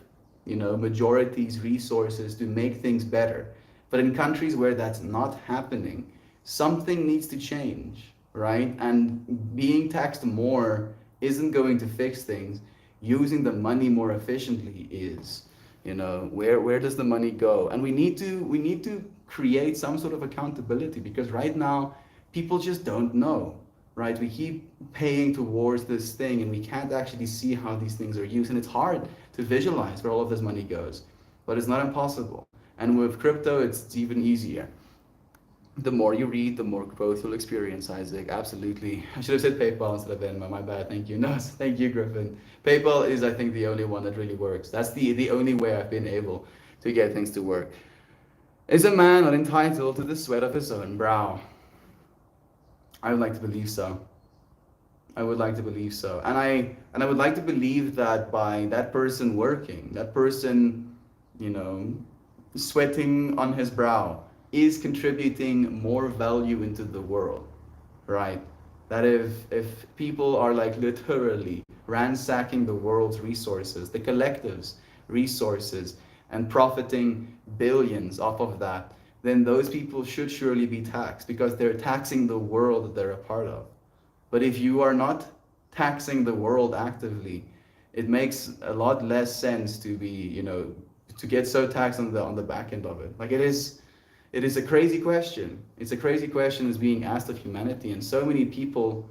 majority's resources to make things better. But in countries where that's not happening, something needs to change, right? And being taxed more isn't going to fix things. Using the money more efficiently is. Where does the money go? And we need to create some sort of accountability, because right now people just don't know, right? We keep paying towards this thing and we can't actually see how these things are used, and it's hard to visualize where all of this money goes, but it's not impossible. And with crypto, it's even easier. The more you read, the more growth you'll experience, Isaac. Absolutely. I should have said PayPal instead of Venmo. My bad. Thank you. No, thank you, Griffin. PayPal is, I think, the only one that really works. That's the only way I've been able to get things to work. Is a man not entitled to the sweat of his own brow? I would like to believe so. I would like to believe so. And I would like to believe that by that person working, that person, you know, sweating on his brow, is contributing more value into the world, right? That if people are like literally ransacking the world's resources, the collective's resources, and profiting billions off of that, then those people should surely be taxed, because they're taxing the world that they're a part of. But if you are not taxing the world actively, it makes a lot less sense to be, to get so taxed on the back end of it. Like it is a crazy question. It's a crazy question that's being asked of humanity, and so many people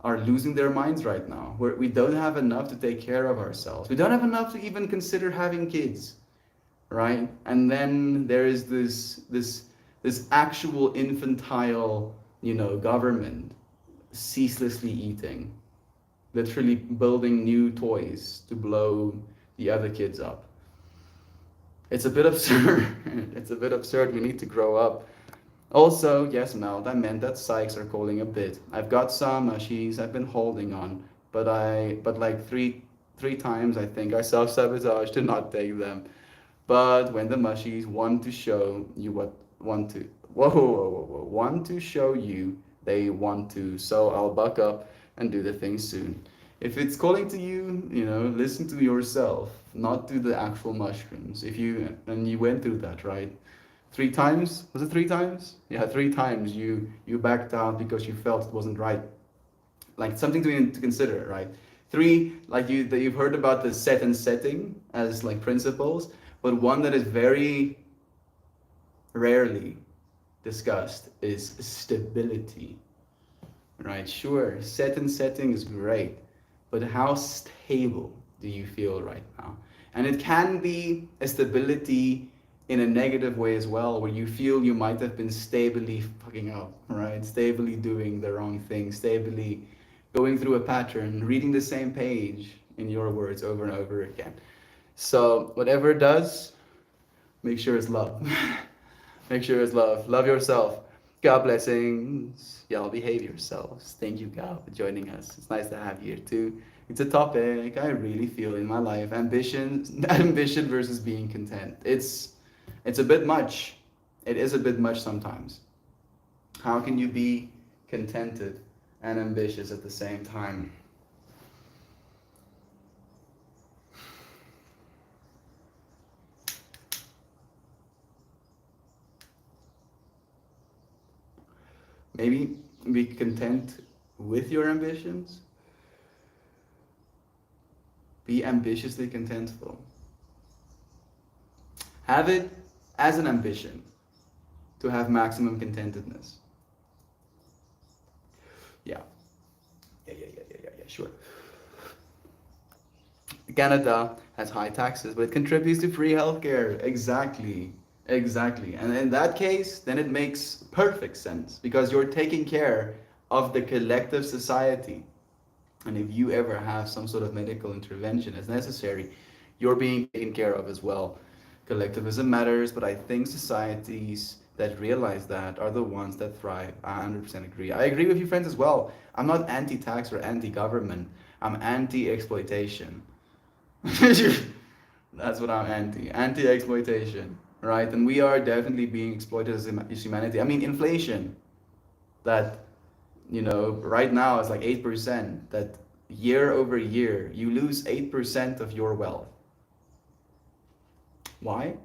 are losing their minds right now. We don't have enough to take care of ourselves. We don't have enough to even consider having kids, right? And then there is this actual infantile, government ceaselessly eating, literally building new toys to blow the other kids up. It's a bit absurd. It's a bit absurd. We need to grow up. Also, yes, Mel, that meant that Sykes are calling a bit. I've got some mushies I've been holding on, but like three times I think I self-sabotage to not take them. But when the mushies want to show you what want to whoa, want to show you they want to, so I'll buck up and do the thing soon. If it's calling to you, listen to yourself, not to the actual mushrooms. If you and you went through that, right? Three times? Was it three times? Yeah, three times you backed out because you felt it wasn't right. Like something to consider, right? Three, like that you've heard about the set and setting as like principles, but one that is very rarely discussed is stability, right? Sure, set and setting is great, but how stable do you feel right now? And it can be a stability in a negative way as well, where you feel you might have been stably fucking up, right? Stably doing the wrong thing, stably going through a pattern, reading the same page, in your words, over and over again. So whatever it does, make sure it's love. Make sure it's love. Love yourself. God blessings. Y'all behave yourselves. Thank you, God, for joining us. It's nice to have you here too. It's a topic I really feel in my life. Ambition, ambition versus being content. It's a bit much. It is a bit much sometimes. How can you be contented and ambitious at the same time? Maybe be content with your ambitions. Be ambitiously contentful. Have it as an ambition to have maximum contentedness. Yeah. Yeah, sure. Canada has high taxes, but it contributes to free healthcare. Exactly. Exactly. And in that case, then it makes perfect sense because you're taking care of the collective society. And if you ever have some sort of medical intervention as necessary, you're being taken care of as well. Collectivism matters, but I think societies that realize that are the ones that thrive. I 100% agree. I agree with you, friends, as well. I'm not anti tax or anti government, I'm anti exploitation. That's what I'm anti. Anti exploitation, right? And we are definitely being exploited as humanity. I mean, inflation, that right now it's like 8%, that year over year you lose 8% of your wealth. Why?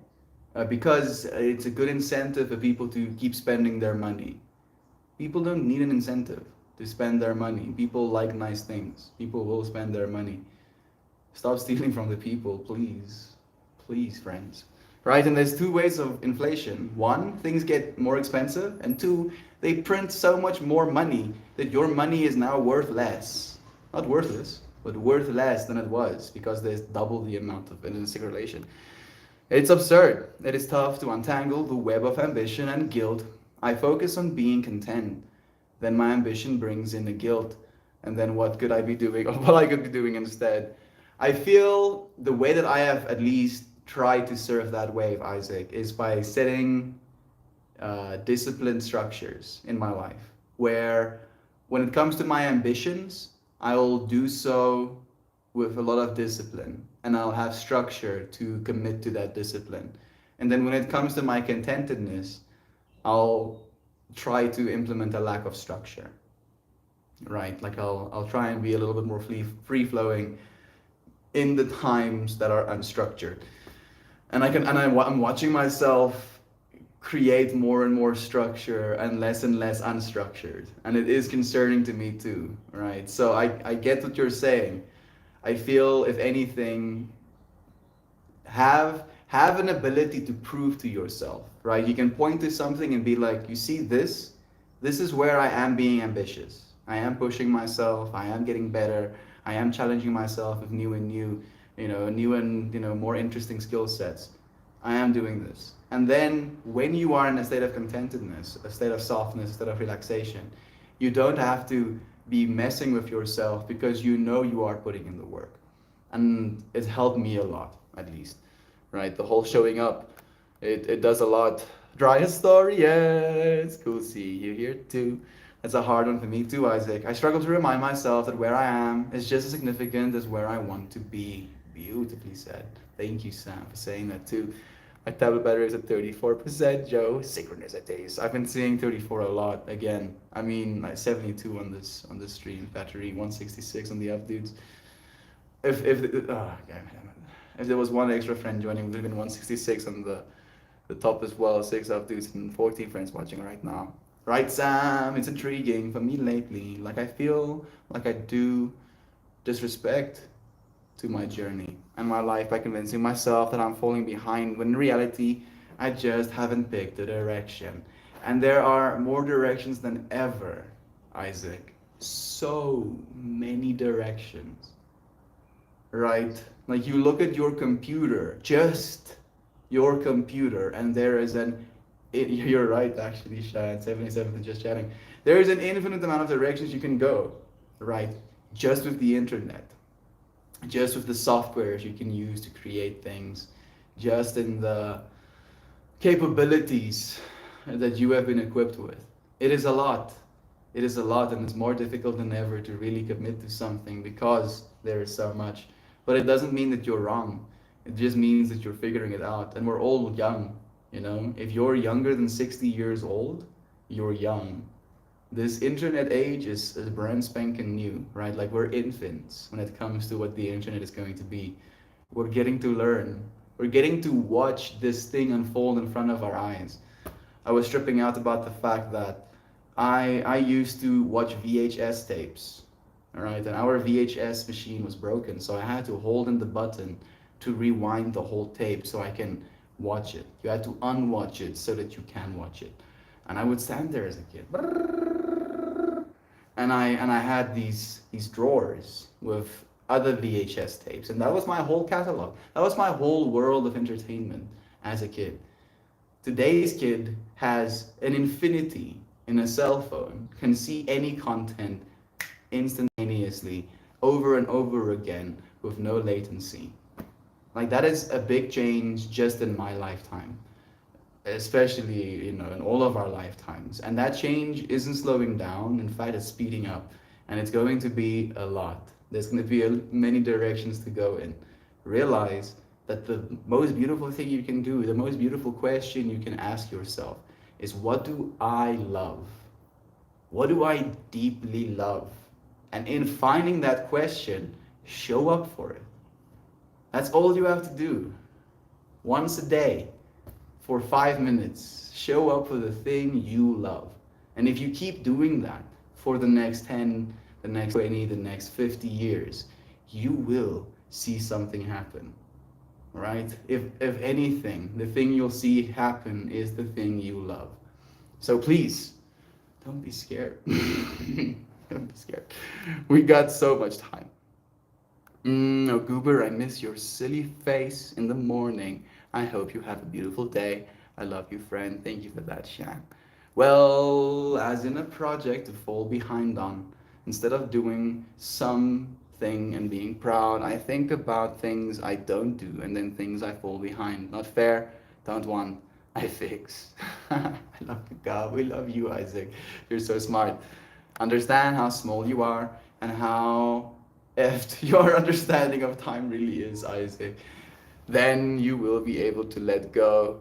Because it's a good incentive for people to keep spending their money. People don't need an incentive to spend their money. People like nice things. People will spend their money. Stop stealing from the people, please. Please, friends. Right? And there's two ways of inflation. One, things get more expensive. And two, they print so much more money that your money is now worth less. Not worthless, but worth less than it was because there's double the amount of it in circulation. It's absurd. It is tough to untangle the web of ambition and guilt. I focus on being content. Then my ambition brings in the guilt. And then what could I be doing or what I could be doing instead? I feel the way that I have at least tried to surf that wave, Isaac, is by setting disciplined structures in my life where when it comes to my ambitions, I'll do so with a lot of discipline and I'll have structure to commit to that discipline. And then when it comes to my contentedness, I'll try to implement a lack of structure, right? Like I'll try and be a little bit more free flowing in the times that are unstructured. I'm watching myself create more and more structure and less unstructured. And it is concerning to me too, right? So I get what you're saying. I feel if anything, have an ability to prove to yourself, right? You can point to something and be like, you see this is where I am being ambitious. I am pushing myself, I am getting better, I am challenging myself with new and more interesting skill sets. I am doing this. And then when you are in a state of contentedness, a state of softness, a state of relaxation, you don't have to be messing with yourself because you know you are putting in the work. And it helped me a lot, at least. Right? The whole showing up, it does a lot. Driest story, yeah, it's cool to see you here too. That's a hard one for me too, Isaac. I struggle to remind myself that where I am is just as significant as where I want to be. Beautifully said. Thank you, Sam, for saying that too. My tablet battery is at 34%, Joe. Synchronicities. I've been seeing 34 a lot again. I mean, like 72 on this stream. Battery 166 on the up, dudes. If there was one extra friend joining, it would have been 166 on the top as well. 6 up, dudes, and 14 friends watching right now. Right, Sam? It's intriguing for me lately. Like I feel like I do disrespect to my journey and my life by convincing myself that I'm falling behind when in reality I just haven't picked a direction. And there are more directions than ever, Isaac. So many directions. Right? Like you look at your computer, just your computer, and there is you're right actually, Shad, 77th just chatting. There is an infinite amount of directions you can go, right? Just with the internet. Just with the softwares you can use to create things, just in the capabilities that you have been equipped with. It is a lot. It is a lot, and it's more difficult than ever to really commit to something because there is so much. But it doesn't mean that you're wrong. It just means that you're figuring it out. And we're all young, you know? If you're younger than 60 years old, you're young. This internet age is brand spanking new, right? Like we're infants when it comes to what the internet is going to be. We're getting to learn. We're getting to watch this thing unfold in front of our eyes. I was tripping out about the fact that I used to watch VHS tapes, all right, and our VHS machine was broken, so I had to hold in the button to rewind the whole tape so I can watch it. You had to unwatch it so that you can watch it, and I would stand there as a kid, and I had these drawers with other VHS tapes, and that was my whole catalog. That was my whole world of entertainment as a kid. Today's kid has an infinity in a cell phone, can see any content instantaneously over and over again with no latency. Like that is a big change just in my lifetime, especially, you know, in all of our lifetimes. And that change isn't slowing down. In fact, it's speeding up, and it's going to be a lot. There's going to be many directions to go in. Realize that the most beautiful thing you can do, the most beautiful question you can ask yourself is, what do I love? What do I deeply love? And in finding that question, show up for it. That's all you have to do. Once a day, for 5 minutes, show up for the thing you love. And if you keep doing that for the next 10, the next 20, the next 50 years, you will see something happen. Right? If anything, the thing you'll see happen is the thing you love. So please, don't be scared. Don't be scared. We got so much time. Oh, Goober, I miss your silly face in the morning. I hope you have a beautiful day. I love you, friend. Thank you for that, Shan. Well, as in a project to fall behind on, instead of doing something and being proud, I think about things I don't do and then things I fall behind. Not fair, don't want, I fix. I love you, God. We love you, Isaac. You're so smart. Understand how small you are and how effed your understanding of time really is, Isaac. Then you will be able to let go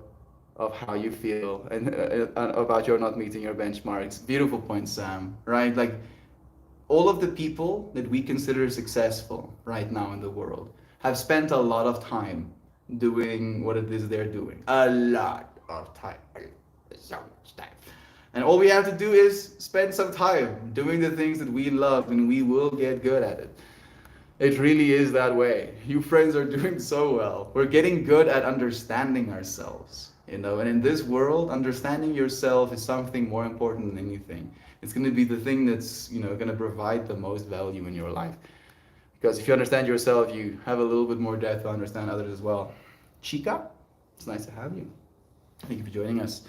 of how you feel and about your not meeting your benchmarks. Beautiful point, Sam. Right? Like all of the people that we consider successful right now in the world have spent a lot of time doing what it is they're doing. A lot of time. So much time. And all we have to do is spend some time doing the things that we love, and we will get good at it. It really is that way. You friends are doing so well. We're getting good at understanding ourselves, you know, and in this world, understanding yourself is something more important than anything. It's going to be the thing that's, you know, going to provide the most value in your life. Because if you understand yourself, you have a little bit more depth to understand others as well. Chica, it's nice to have you. Thank you for joining us.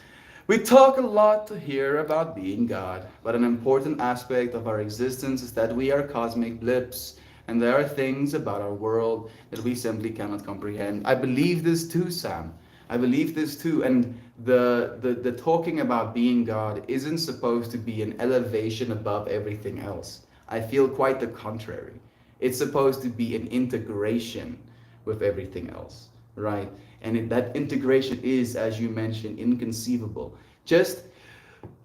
We talk a lot here about being God, but an important aspect of our existence is that we are cosmic blips, and there are things about our world that we simply cannot comprehend. I believe this too, Sam. I believe this too, and the talking about being God isn't supposed to be an elevation above everything else. I feel quite the contrary. It's supposed to be an integration with everything else, right? And that integration is, as you mentioned, inconceivable.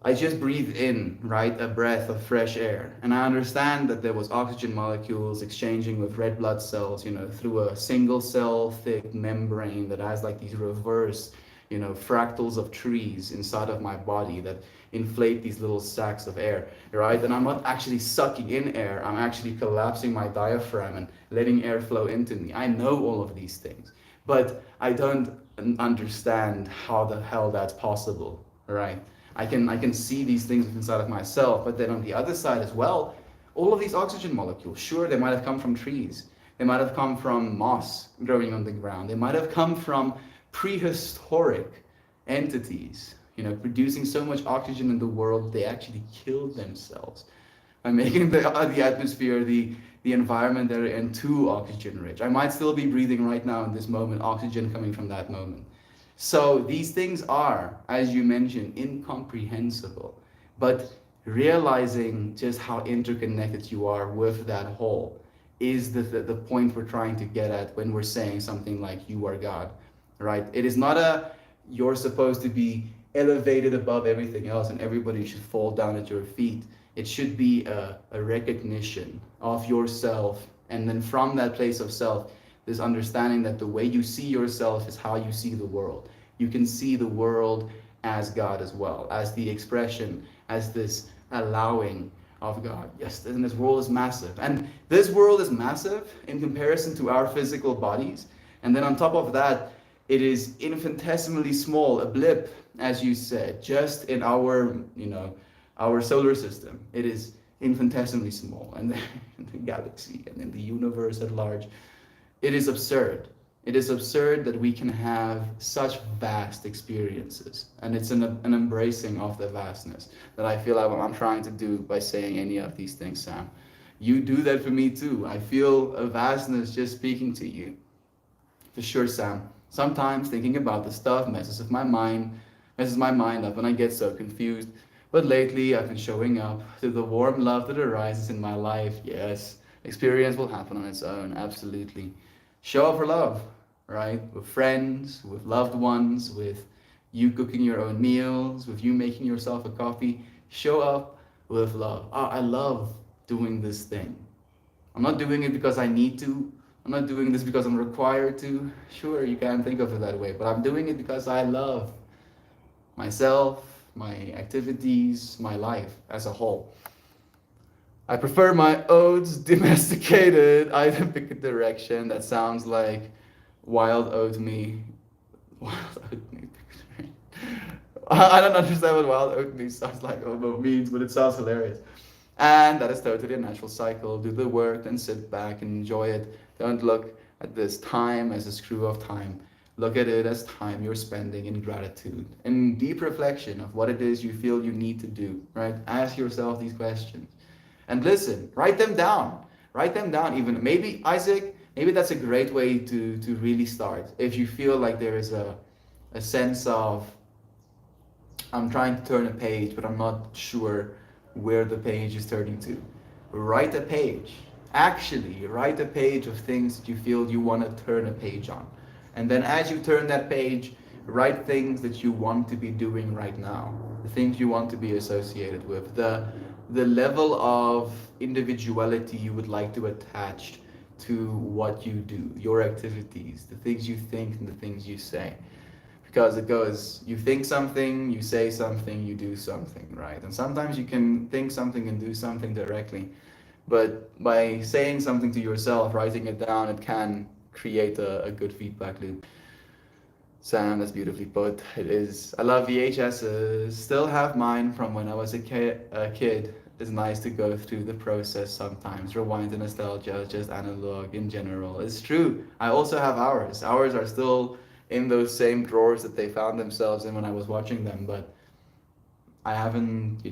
I just breathed in, right, a breath of fresh air. And I understand that there was oxygen molecules exchanging with red blood cells, you know, through a single cell thick membrane that has like these reverse, you know, fractals of trees inside of my body that inflate these little sacs of air, right? And I'm not actually sucking in air. I'm actually collapsing my diaphragm and letting air flow into me. I know all of these things, but I don't understand how the hell that's possible, right? I can see these things inside of myself, but then on the other side as well, all of these oxygen molecules, sure, they might have come from trees. They might have come from moss growing on the ground. They might have come from prehistoric entities, you know, producing so much oxygen in the world, they actually killed themselves by making the atmosphere, the environment they're in too oxygen rich. I might still be breathing right now in this moment, oxygen coming from that moment. So these things are, as you mentioned, incomprehensible. But realizing just how interconnected you are with that whole is the point we're trying to get at when we're saying something like you are God, right? It is not a you're supposed to be elevated above everything else and everybody should fall down at your feet. It should be a recognition of yourself, and then from that place of self, this understanding that the way you see yourself is how you see the world. You can see the world as God as well, as the expression, as this allowing of God. Yes, and this world is massive. And this world is massive in comparison to our physical bodies. And then on top of that, it is infinitesimally small, a blip, as you said, just in our, our solar system. It is infinitesimally small, and in the galaxy and in the universe at large. It is absurd. It is absurd that we can have such vast experiences, and it's an embracing of the vastness that I feel like I'm trying to do by saying any of these things, Sam. You do that for me too. I feel a vastness just speaking to you. For sure, Sam. Sometimes thinking about the stuff messes my mind up, and I get so confused. But lately, I've been showing up to the warm love that arises in my life. Yes, experience will happen on its own, absolutely. Show up for love, right? With friends, with loved ones, with you cooking your own meals, with you making yourself a coffee. Show up with love. Oh, I love doing this thing. I'm not doing it because I need to. I'm not doing this because I'm required to. Sure, you can think of it that way, but I'm doing it because I love myself, my activities, my life as a whole. I prefer my oats domesticated. I pick a direction that sounds like wild oat me. Wild oat me. I don't understand what wild oat me sounds like or means, but it sounds hilarious. And that is totally a natural cycle. Do the work, then sit back and enjoy it. Don't look at this time as a screw of time. Look at it as time you're spending in gratitude and deep reflection of what it is you feel you need to do, right? Ask yourself these questions. And listen, write them down. Write them down even. Maybe, Isaac, maybe that's a great way to really start. If you feel like there is a sense of, I'm trying to turn a page, but I'm not sure where the page is turning to. Write a page. Actually, write a page of things that you feel you want to turn a page on. And then as you turn that page, write things that you want to be doing right now, the things you want to be associated with, the level of individuality you would like to attach to what you do, your activities, the things you think and the things you say. Because it goes, you think something, you say something, you do something, right? And sometimes you can think something and do something directly. But by saying something to yourself, writing it down, it can create a good feedback loop. Sam, that's beautifully put. It is. I love VHSs. Still have mine from when I was a kid. It's nice to go through the process sometimes. Rewind the nostalgia, just analog in general. It's true. I also have ours. Ours are still in those same drawers that they found themselves in when I was watching them, but I haven't,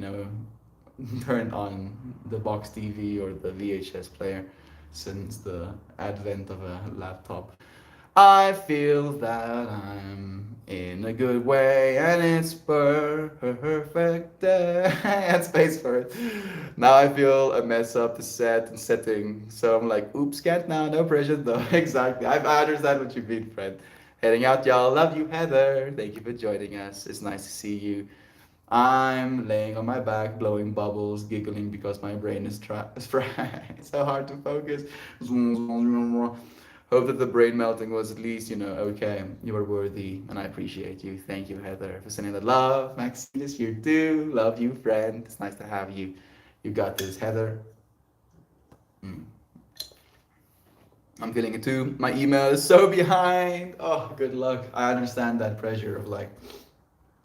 turned on the box TV or the VHS player since the advent of a laptop. I feel that I'm in a good way and it's perfect. I space for it. Now I feel a mess up the set and setting. So I'm like, oops, can't now, no pressure though. Exactly. I understand what you mean, friend. Heading out, y'all. Love you, Heather. Thank you for joining us. It's nice to see you. I'm laying on my back, blowing bubbles, giggling because my brain is fried. It's so hard to focus. Hope that the brain melting was at least, okay. You were worthy, and I appreciate you. Thank you, Heather, for sending the love. Maxine is here too. Love you, friend. It's nice to have you. You got this, Heather. Mm. I'm feeling it too. My email is so behind. Oh, good luck. I understand that pressure of like,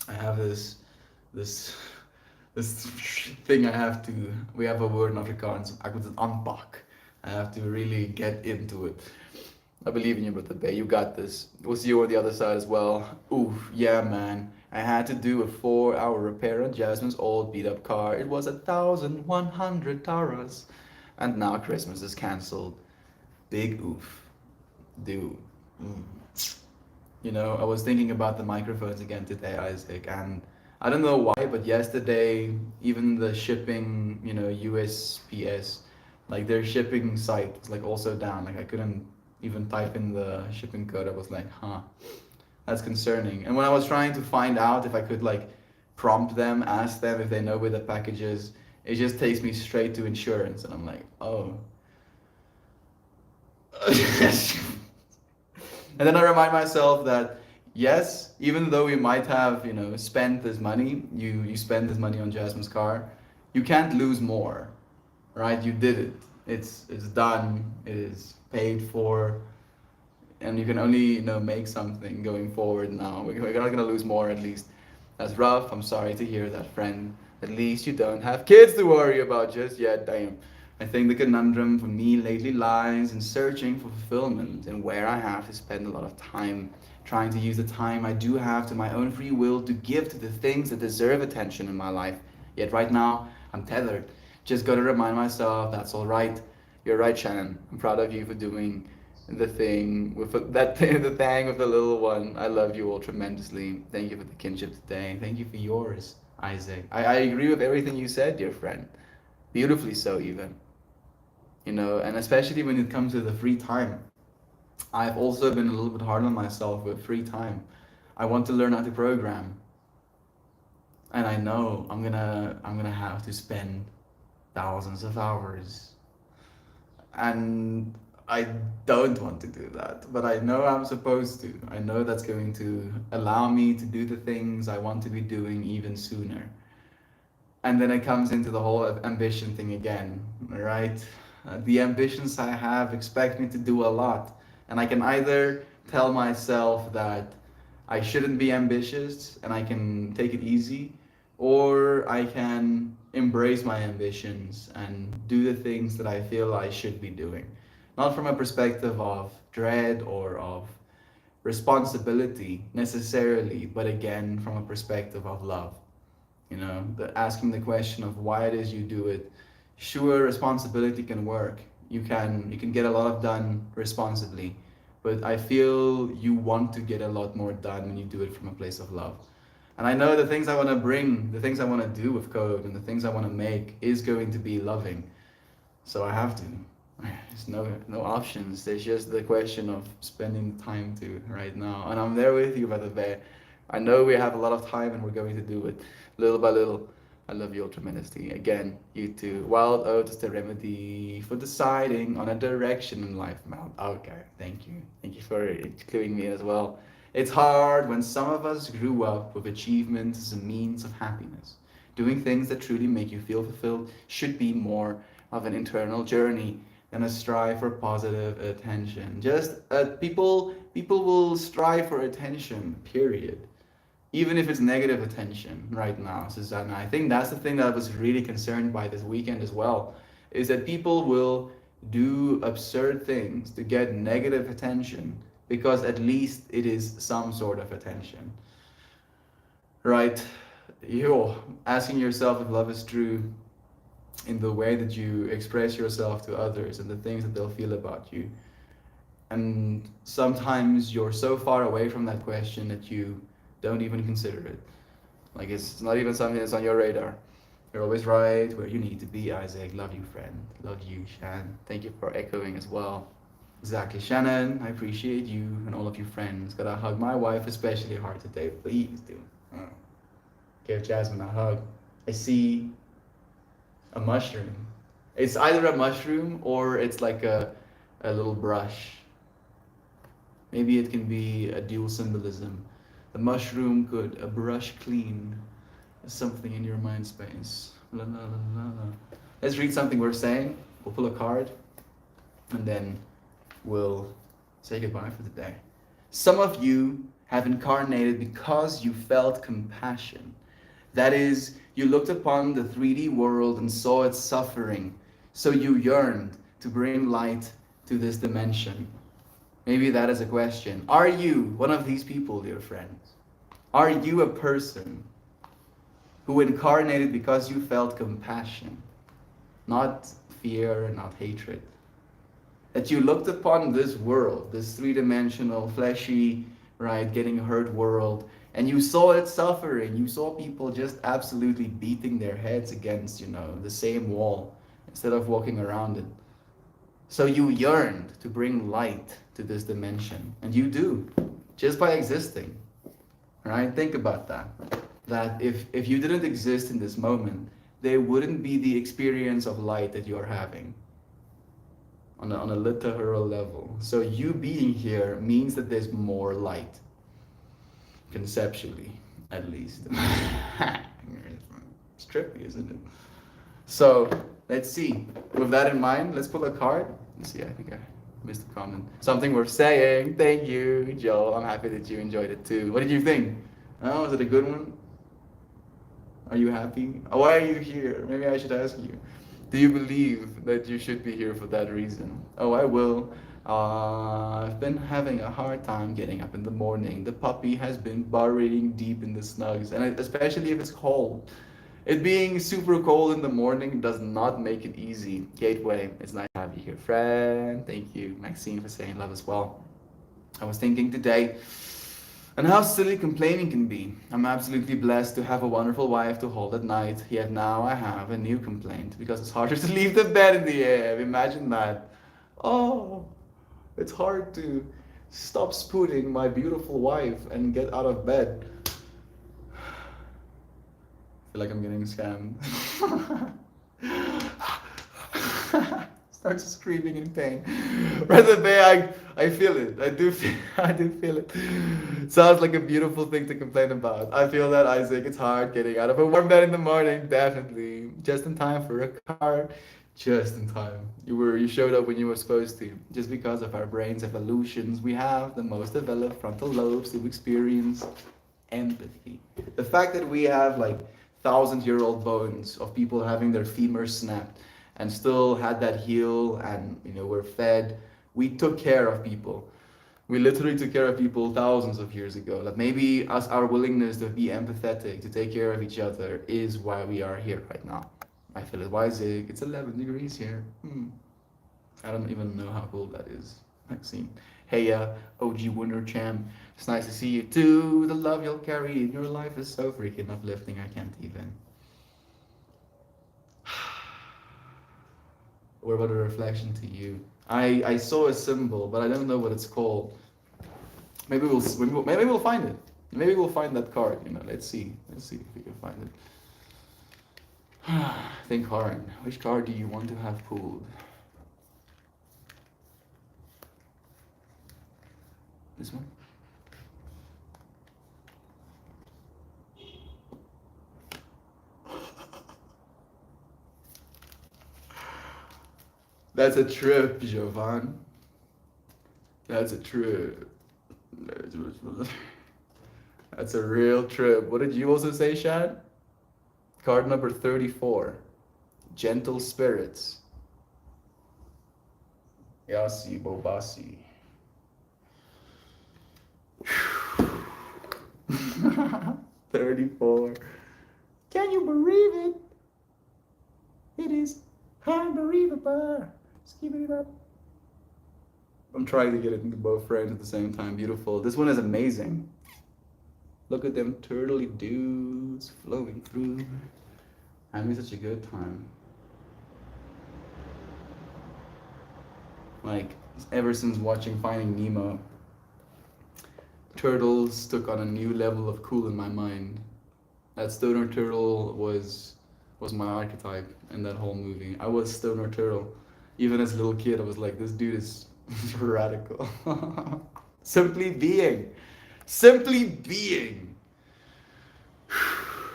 I have this this thing I have to. We have a word in Afrikaans. I could unpack. I have to really get into it. I believe in you, Brother Bay. You got this. We'll see you on the other side as well. Oof, yeah, man. I had to do a 4-hour repair on Jasmine's old beat up car. It was 1,100 taras. And now Christmas is cancelled. Big oof. Dude. Mm. I was thinking about the microphones again today, Isaac, and I don't know why, but yesterday, even the shipping, USPS, like their shipping site was like also down. Like I couldn't even type in the shipping code. I was like, huh, that's concerning. And when I was trying to find out if I could like prompt them, ask them if they know where the package is, it just takes me straight to insurance. And I'm like, oh. And then I remind myself that yes, even though we might have, spent this money, you spend this money on Jasmine's car, you can't lose more, right? You did it. It's done. It is paid for, and you can only make something going forward now. We're not gonna lose more, at least. That's rough. I'm sorry to hear that, friend. At least you don't have kids to worry about just yet. Damn. I think the conundrum for me lately lies in searching for fulfillment and where I have to spend a lot of time trying to use the time I do have to my own free will to give to the things that deserve attention in my life. Yet right now, I'm tethered. Just gotta remind myself that's all right. You're right, Shannon. I'm proud of you for doing the thing with that thing, the thing with the little one. I love you all tremendously. Thank you for the kinship today. Thank you for yours, Isaac. I agree with everything you said, dear friend. Beautifully so, even. And especially when it comes to the free time. I've also been a little bit hard on myself with free time. I want to learn how to program, and I know I'm gonna have to spend thousands of hours, and I don't want to do that, but I know I'm supposed to. I know that's going to allow me to do the things I want to be doing even sooner. And then it comes into the whole ambition thing again, right? The ambitions I have expect me to do a lot. And I can either tell myself that I shouldn't be ambitious and I can take it easy, or I can embrace my ambitions and do the things that I feel I should be doing. Not from a perspective of dread or of responsibility necessarily, but again from a perspective of love. Asking the question of why it is you do it. Sure, responsibility can work. You can get a lot of done responsibly, but I feel you want to get a lot more done when you do it from a place of love. And I know the things I want to bring, the things I want to do with code, and the things I want to make is going to be loving. So I have to. There's no options. There's just the question of spending time to right now. And I'm there with you, by the way. I know we have a lot of time and we're going to do it little by little. I love you all tremendously. Again, you too. Wild oats is the remedy for deciding on a direction in life, Mount. Okay, thank you. Thank you for including me as well. It's hard when some of us grew up with achievements as a means of happiness. Doing things that truly make you feel fulfilled should be more of an internal journey than a strive for positive attention. Just people will strive for attention, period. Even if it's negative attention right now, Susanna. I think that's the thing that I was really concerned by this weekend as well, is that people will do absurd things to get negative attention because at least it is some sort of attention. Right? You're asking yourself if love is true in the way that you express yourself to others and the things that they'll feel about you. And sometimes you're so far away from that question that you don't even consider it. Like it's not even something that's on your radar. You're always right where you need to be, Isaac. Love you, friend. Love you, Shan. Thank you for echoing as well. Exactly, Shannon. I appreciate you and all of your friends. Gotta hug my wife especially hard today. Please do. Give Jasmine a hug. I see a mushroom. It's either a mushroom or it's like a little brush. Maybe it can be a dual symbolism. The mushroom could a brush clean something in your mind space. La, la, la, la. Let's read something we're saying. We'll pull a card and then we'll say goodbye for the day. Some of you have incarnated because you felt compassion. That is, you looked upon the 3D world and saw its suffering, so you yearned to bring light to this dimension. Maybe that is a question. Are you one of these people, dear friends? Are you a person who incarnated because you felt compassion, not fear, not hatred? That you looked upon this world, this three-dimensional, fleshy, right, getting hurt world, And you saw it suffering. You saw people just absolutely beating their heads against, the same wall instead of walking around it. So you yearned to bring light to this dimension. And you do, just by existing. Right? Think about that. That if you didn't exist in this moment, there wouldn't be the experience of light that you're having on a literal level. So you being here means that there's more light, conceptually, at least. It's trippy, isn't it? So let's see. With that in mind, let's pull a card. Let's see. I think I missed a comment. Something worth saying. Thank you, Joel. I'm happy that you enjoyed it too. What did you think? Oh, was it a good one? Are you happy? Oh, why are you here? Maybe I should ask you. Do you believe that you should be here for that reason? Oh, I will. I've been having a hard time getting up in the morning. The puppy has been burrowing deep in the snugs, and especially if it's cold. It being super cold in the morning does not make it easy. Gateway, it's nice to have you here, friend. Thank you, Maxine, for saying love as well. I was thinking today, and how silly complaining can be. I'm absolutely blessed to have a wonderful wife to hold at night, yet now I have a new complaint because it's harder to leave the bed in the air. Imagine that. Oh, it's hard to stop spooning my beautiful wife and get out of bed. I feel like I'm getting scammed. Starts screaming in pain. Brother Bay, I feel it. I do feel it. Sounds like a beautiful thing to complain about. I feel that, Isaac. It's hard getting out of a warm bed in the morning. Definitely. Just in time for a car. Just in time. You showed up when you were supposed to. Just because of our brain's evolutions, we have the most developed frontal lobes to experience empathy. The fact that we have like 1,000-year-old bones of people having their femurs snapped and still had that heel, and we're fed. We took care of people. We literally took care of people thousands of years ago. Like maybe our willingness to be empathetic, to take care of each other, is why we are here right now. I feel it. Why is it? It's 11 degrees here. I don't even know how cold that is. Maxine. Hey, OG Winter Champ. It's nice to see you too. The love you'll carry in your life is so freaking uplifting. I can't even. What about a reflection to you? I saw a symbol, but I don't know what it's called. Maybe we'll find it. Maybe we'll find that card. Let's see. Let's see if we can find it. Think hard. Which card do you want to have pulled? This one? That's a trip, Jovan. That's a trip. That's a real trip. What did you also say, Shad? Card number 34. Gentle spirits. Yasi Bobasi. 34. Can you believe it? It is unbelievable. Keep it up. I'm trying to get it into both frames at the same time. Beautiful. This one is amazing. Look at them turtly dudes flowing through. Having such a good time. Like, ever since watching Finding Nemo, turtles took on a new level of cool in my mind. That stoner turtle was my archetype in that whole movie. I was stoner turtle. Even as a little kid, I was like, this dude is radical. Simply being. Simply being.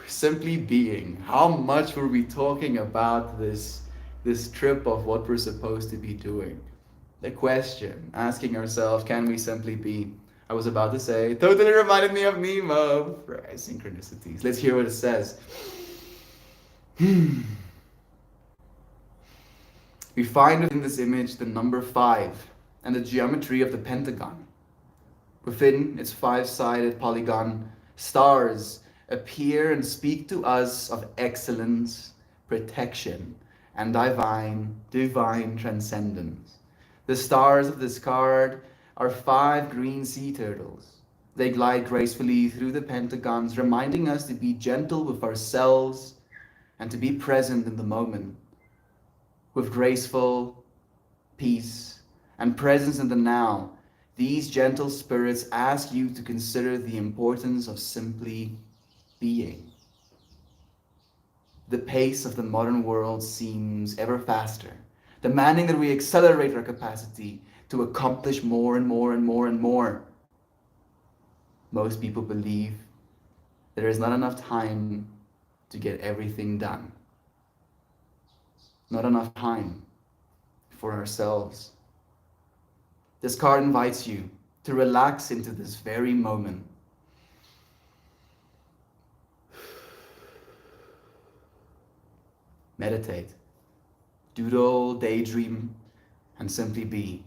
Simply being. How much were we talking about this trip of what we're supposed to be doing? The question, asking ourselves, can we simply be? I was about to say, totally reminded me of Nemo. Right, synchronicities. Let's hear what it says. We find in this image the number 5 and the geometry of the pentagon. Within its 5-sided polygon, stars appear and speak to us of excellence, protection, and divine transcendence. The stars of this card are 5 green sea turtles. They glide gracefully through the pentagons, reminding us to be gentle with ourselves and to be present in the moment with graceful peace and presence in the now. These gentle spirits ask you to consider the importance of simply being. The pace of the modern world seems ever faster, demanding that we accelerate our capacity to accomplish more and more and more and more. Most people believe there is not enough time to get everything done. Not enough time for ourselves. This card invites you to relax into this very moment. Meditate, doodle, daydream, and simply be.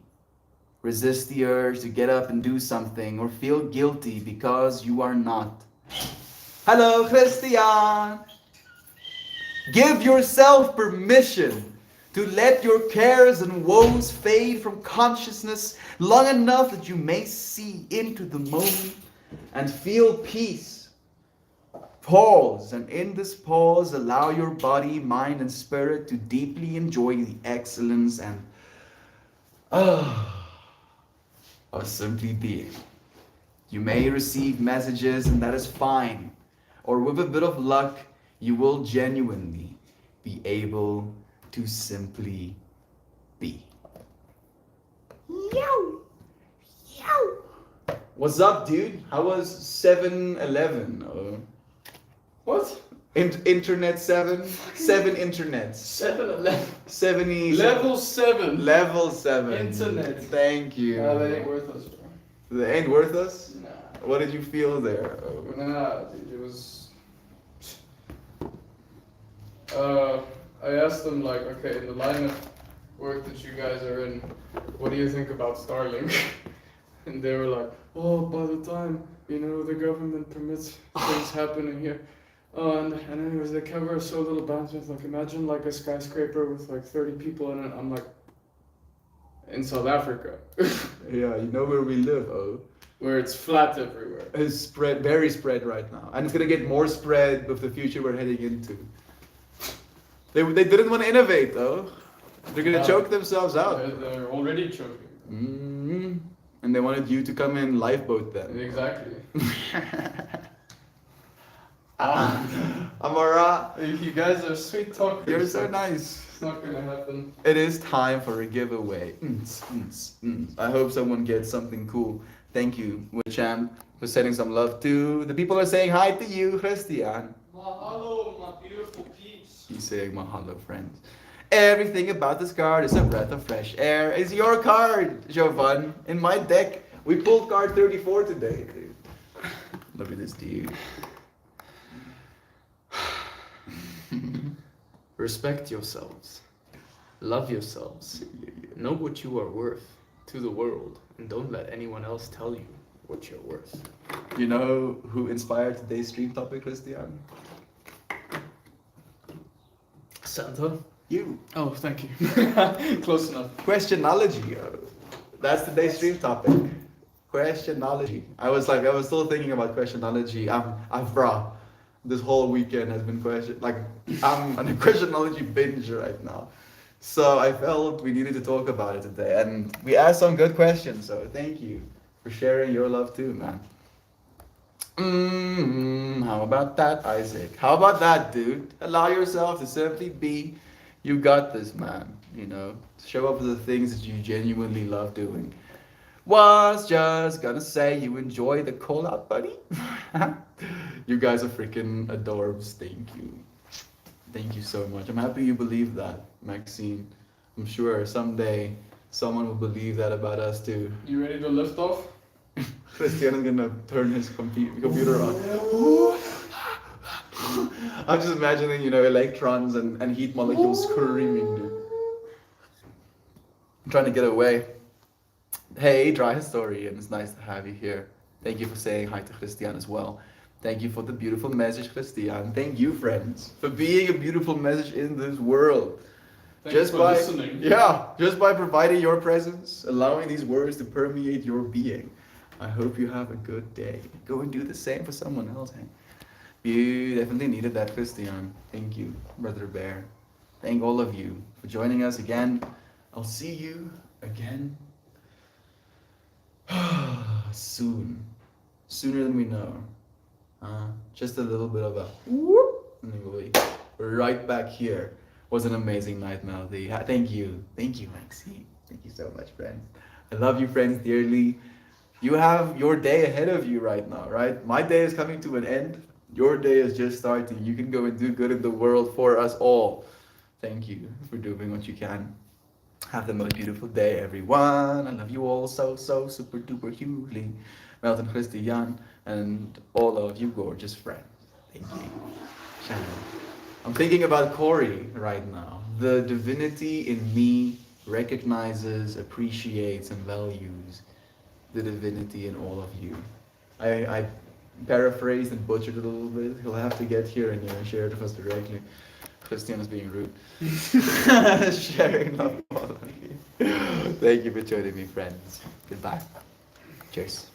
Resist the urge to get up and do something or feel guilty because you are not. Hello, Christian! Give yourself permission to let your cares and woes fade from consciousness long enough that you may see into the moment and feel peace. Pause, and in this pause, allow your body, mind, and spirit to deeply enjoy the excellence and of simply being. You may receive messages, and that is fine. Or with a bit of luck, you will genuinely be able to simply be. Yo! Yo! What's up, dude? How was 7-Eleven? What? Internet 7? 7 internets. 7-Eleven. 70. Level 7. Level 7. Internet. Thank you. They ain't worth us, bro. They ain't worth us? Nah. What did you feel there? Nah, dude, it was. I asked them, like, okay, in the line of work that you guys are in, what do you think about Starlink? And they were like, oh, by the time, the government permits things happening here. And anyways, they cover so little bandwidth. Like, imagine like a skyscraper with like 30 people in it. I'm like, in South Africa. Yeah, you know where we live, Where it's flat everywhere. It's very spread right now. And it's gonna get more spread with the future we're heading into. They didn't want to innovate though. They're gonna choke themselves out. They're already choking. Mm-hmm. And they wanted you to come in lifeboat then. Exactly. Amara, You guys are sweet talkers. you're so nice. It's not gonna happen. It is time for a giveaway. I hope someone gets something cool. Thank you, Wichan, for sending some love to the people are saying hi to you, Christian. Mahalo, my beautiful peeps. He's saying mahalo, friends. Everything about this card is a breath of fresh air. It's your card, Jovan. In my deck, we pulled card 34 today, dude. Look at this dude. Respect yourselves. Love yourselves. Know what you are worth to the world, and don't let anyone else tell you what you're worth. You know who inspired today's stream topic, Christian? Santa? You. Oh, thank you. Close enough. Questionology. That's today's stream topic. Questionology. I was still thinking about questionology. Bro, this whole weekend has been I'm on a questionology binge right now. So I felt we needed to talk about it today. And we asked some good questions, so thank you for sharing your love too, man. How about that, Isaac? How about that, dude? Allow yourself to simply be. You got this, man. Show up for the things that you genuinely love doing. Was just gonna say you enjoy the call out, buddy. You guys are freaking adorbs. Thank you. Thank you so much. I'm happy you believe that, Maxine. I'm sure someday someone will believe that about us too. You ready to lift off? Christian is gonna turn his computer on. I'm just imagining, electrons and heat molecules screaming, dude. I'm trying to get away. Hey, Dry Historian, it's nice to have you here. Thank you for saying hi to Christian as well. Thank you for the beautiful message, Christian. Thank you, friends, for being a beautiful message in this world. Thanks for listening. Yeah, just by providing your presence, allowing these words to permeate your being. I hope you have a good day. Go and do the same for someone else, hey? You definitely needed that, Christian. Thank you, Brother Bear. Thank all of you for joining us again. I'll see you again soon. Sooner than we know. Just a little bit of a whoop, and then we'll be right back here. Was an amazing night, Melody. Thank you. Thank you, Maxine. Thank you so much, friends. I love you, friends, dearly. You have your day ahead of you right now, right? My day is coming to an end. Your day is just starting. You can go and do good in the world for us all. Thank you for doing what you can. Have the most beautiful day, everyone. I love you all so super duper hugely. Melton, Christian, and all of you gorgeous friends. Thank you. Shannon. I'm thinking about Corey right now. The divinity in me recognizes, appreciates, and values the divinity in all of you. I paraphrased and butchered it a little bit. He'll have to get here and share it with us directly. Christian is being rude. Sharing love all of you. Thank you for joining me, friends. Goodbye. Cheers.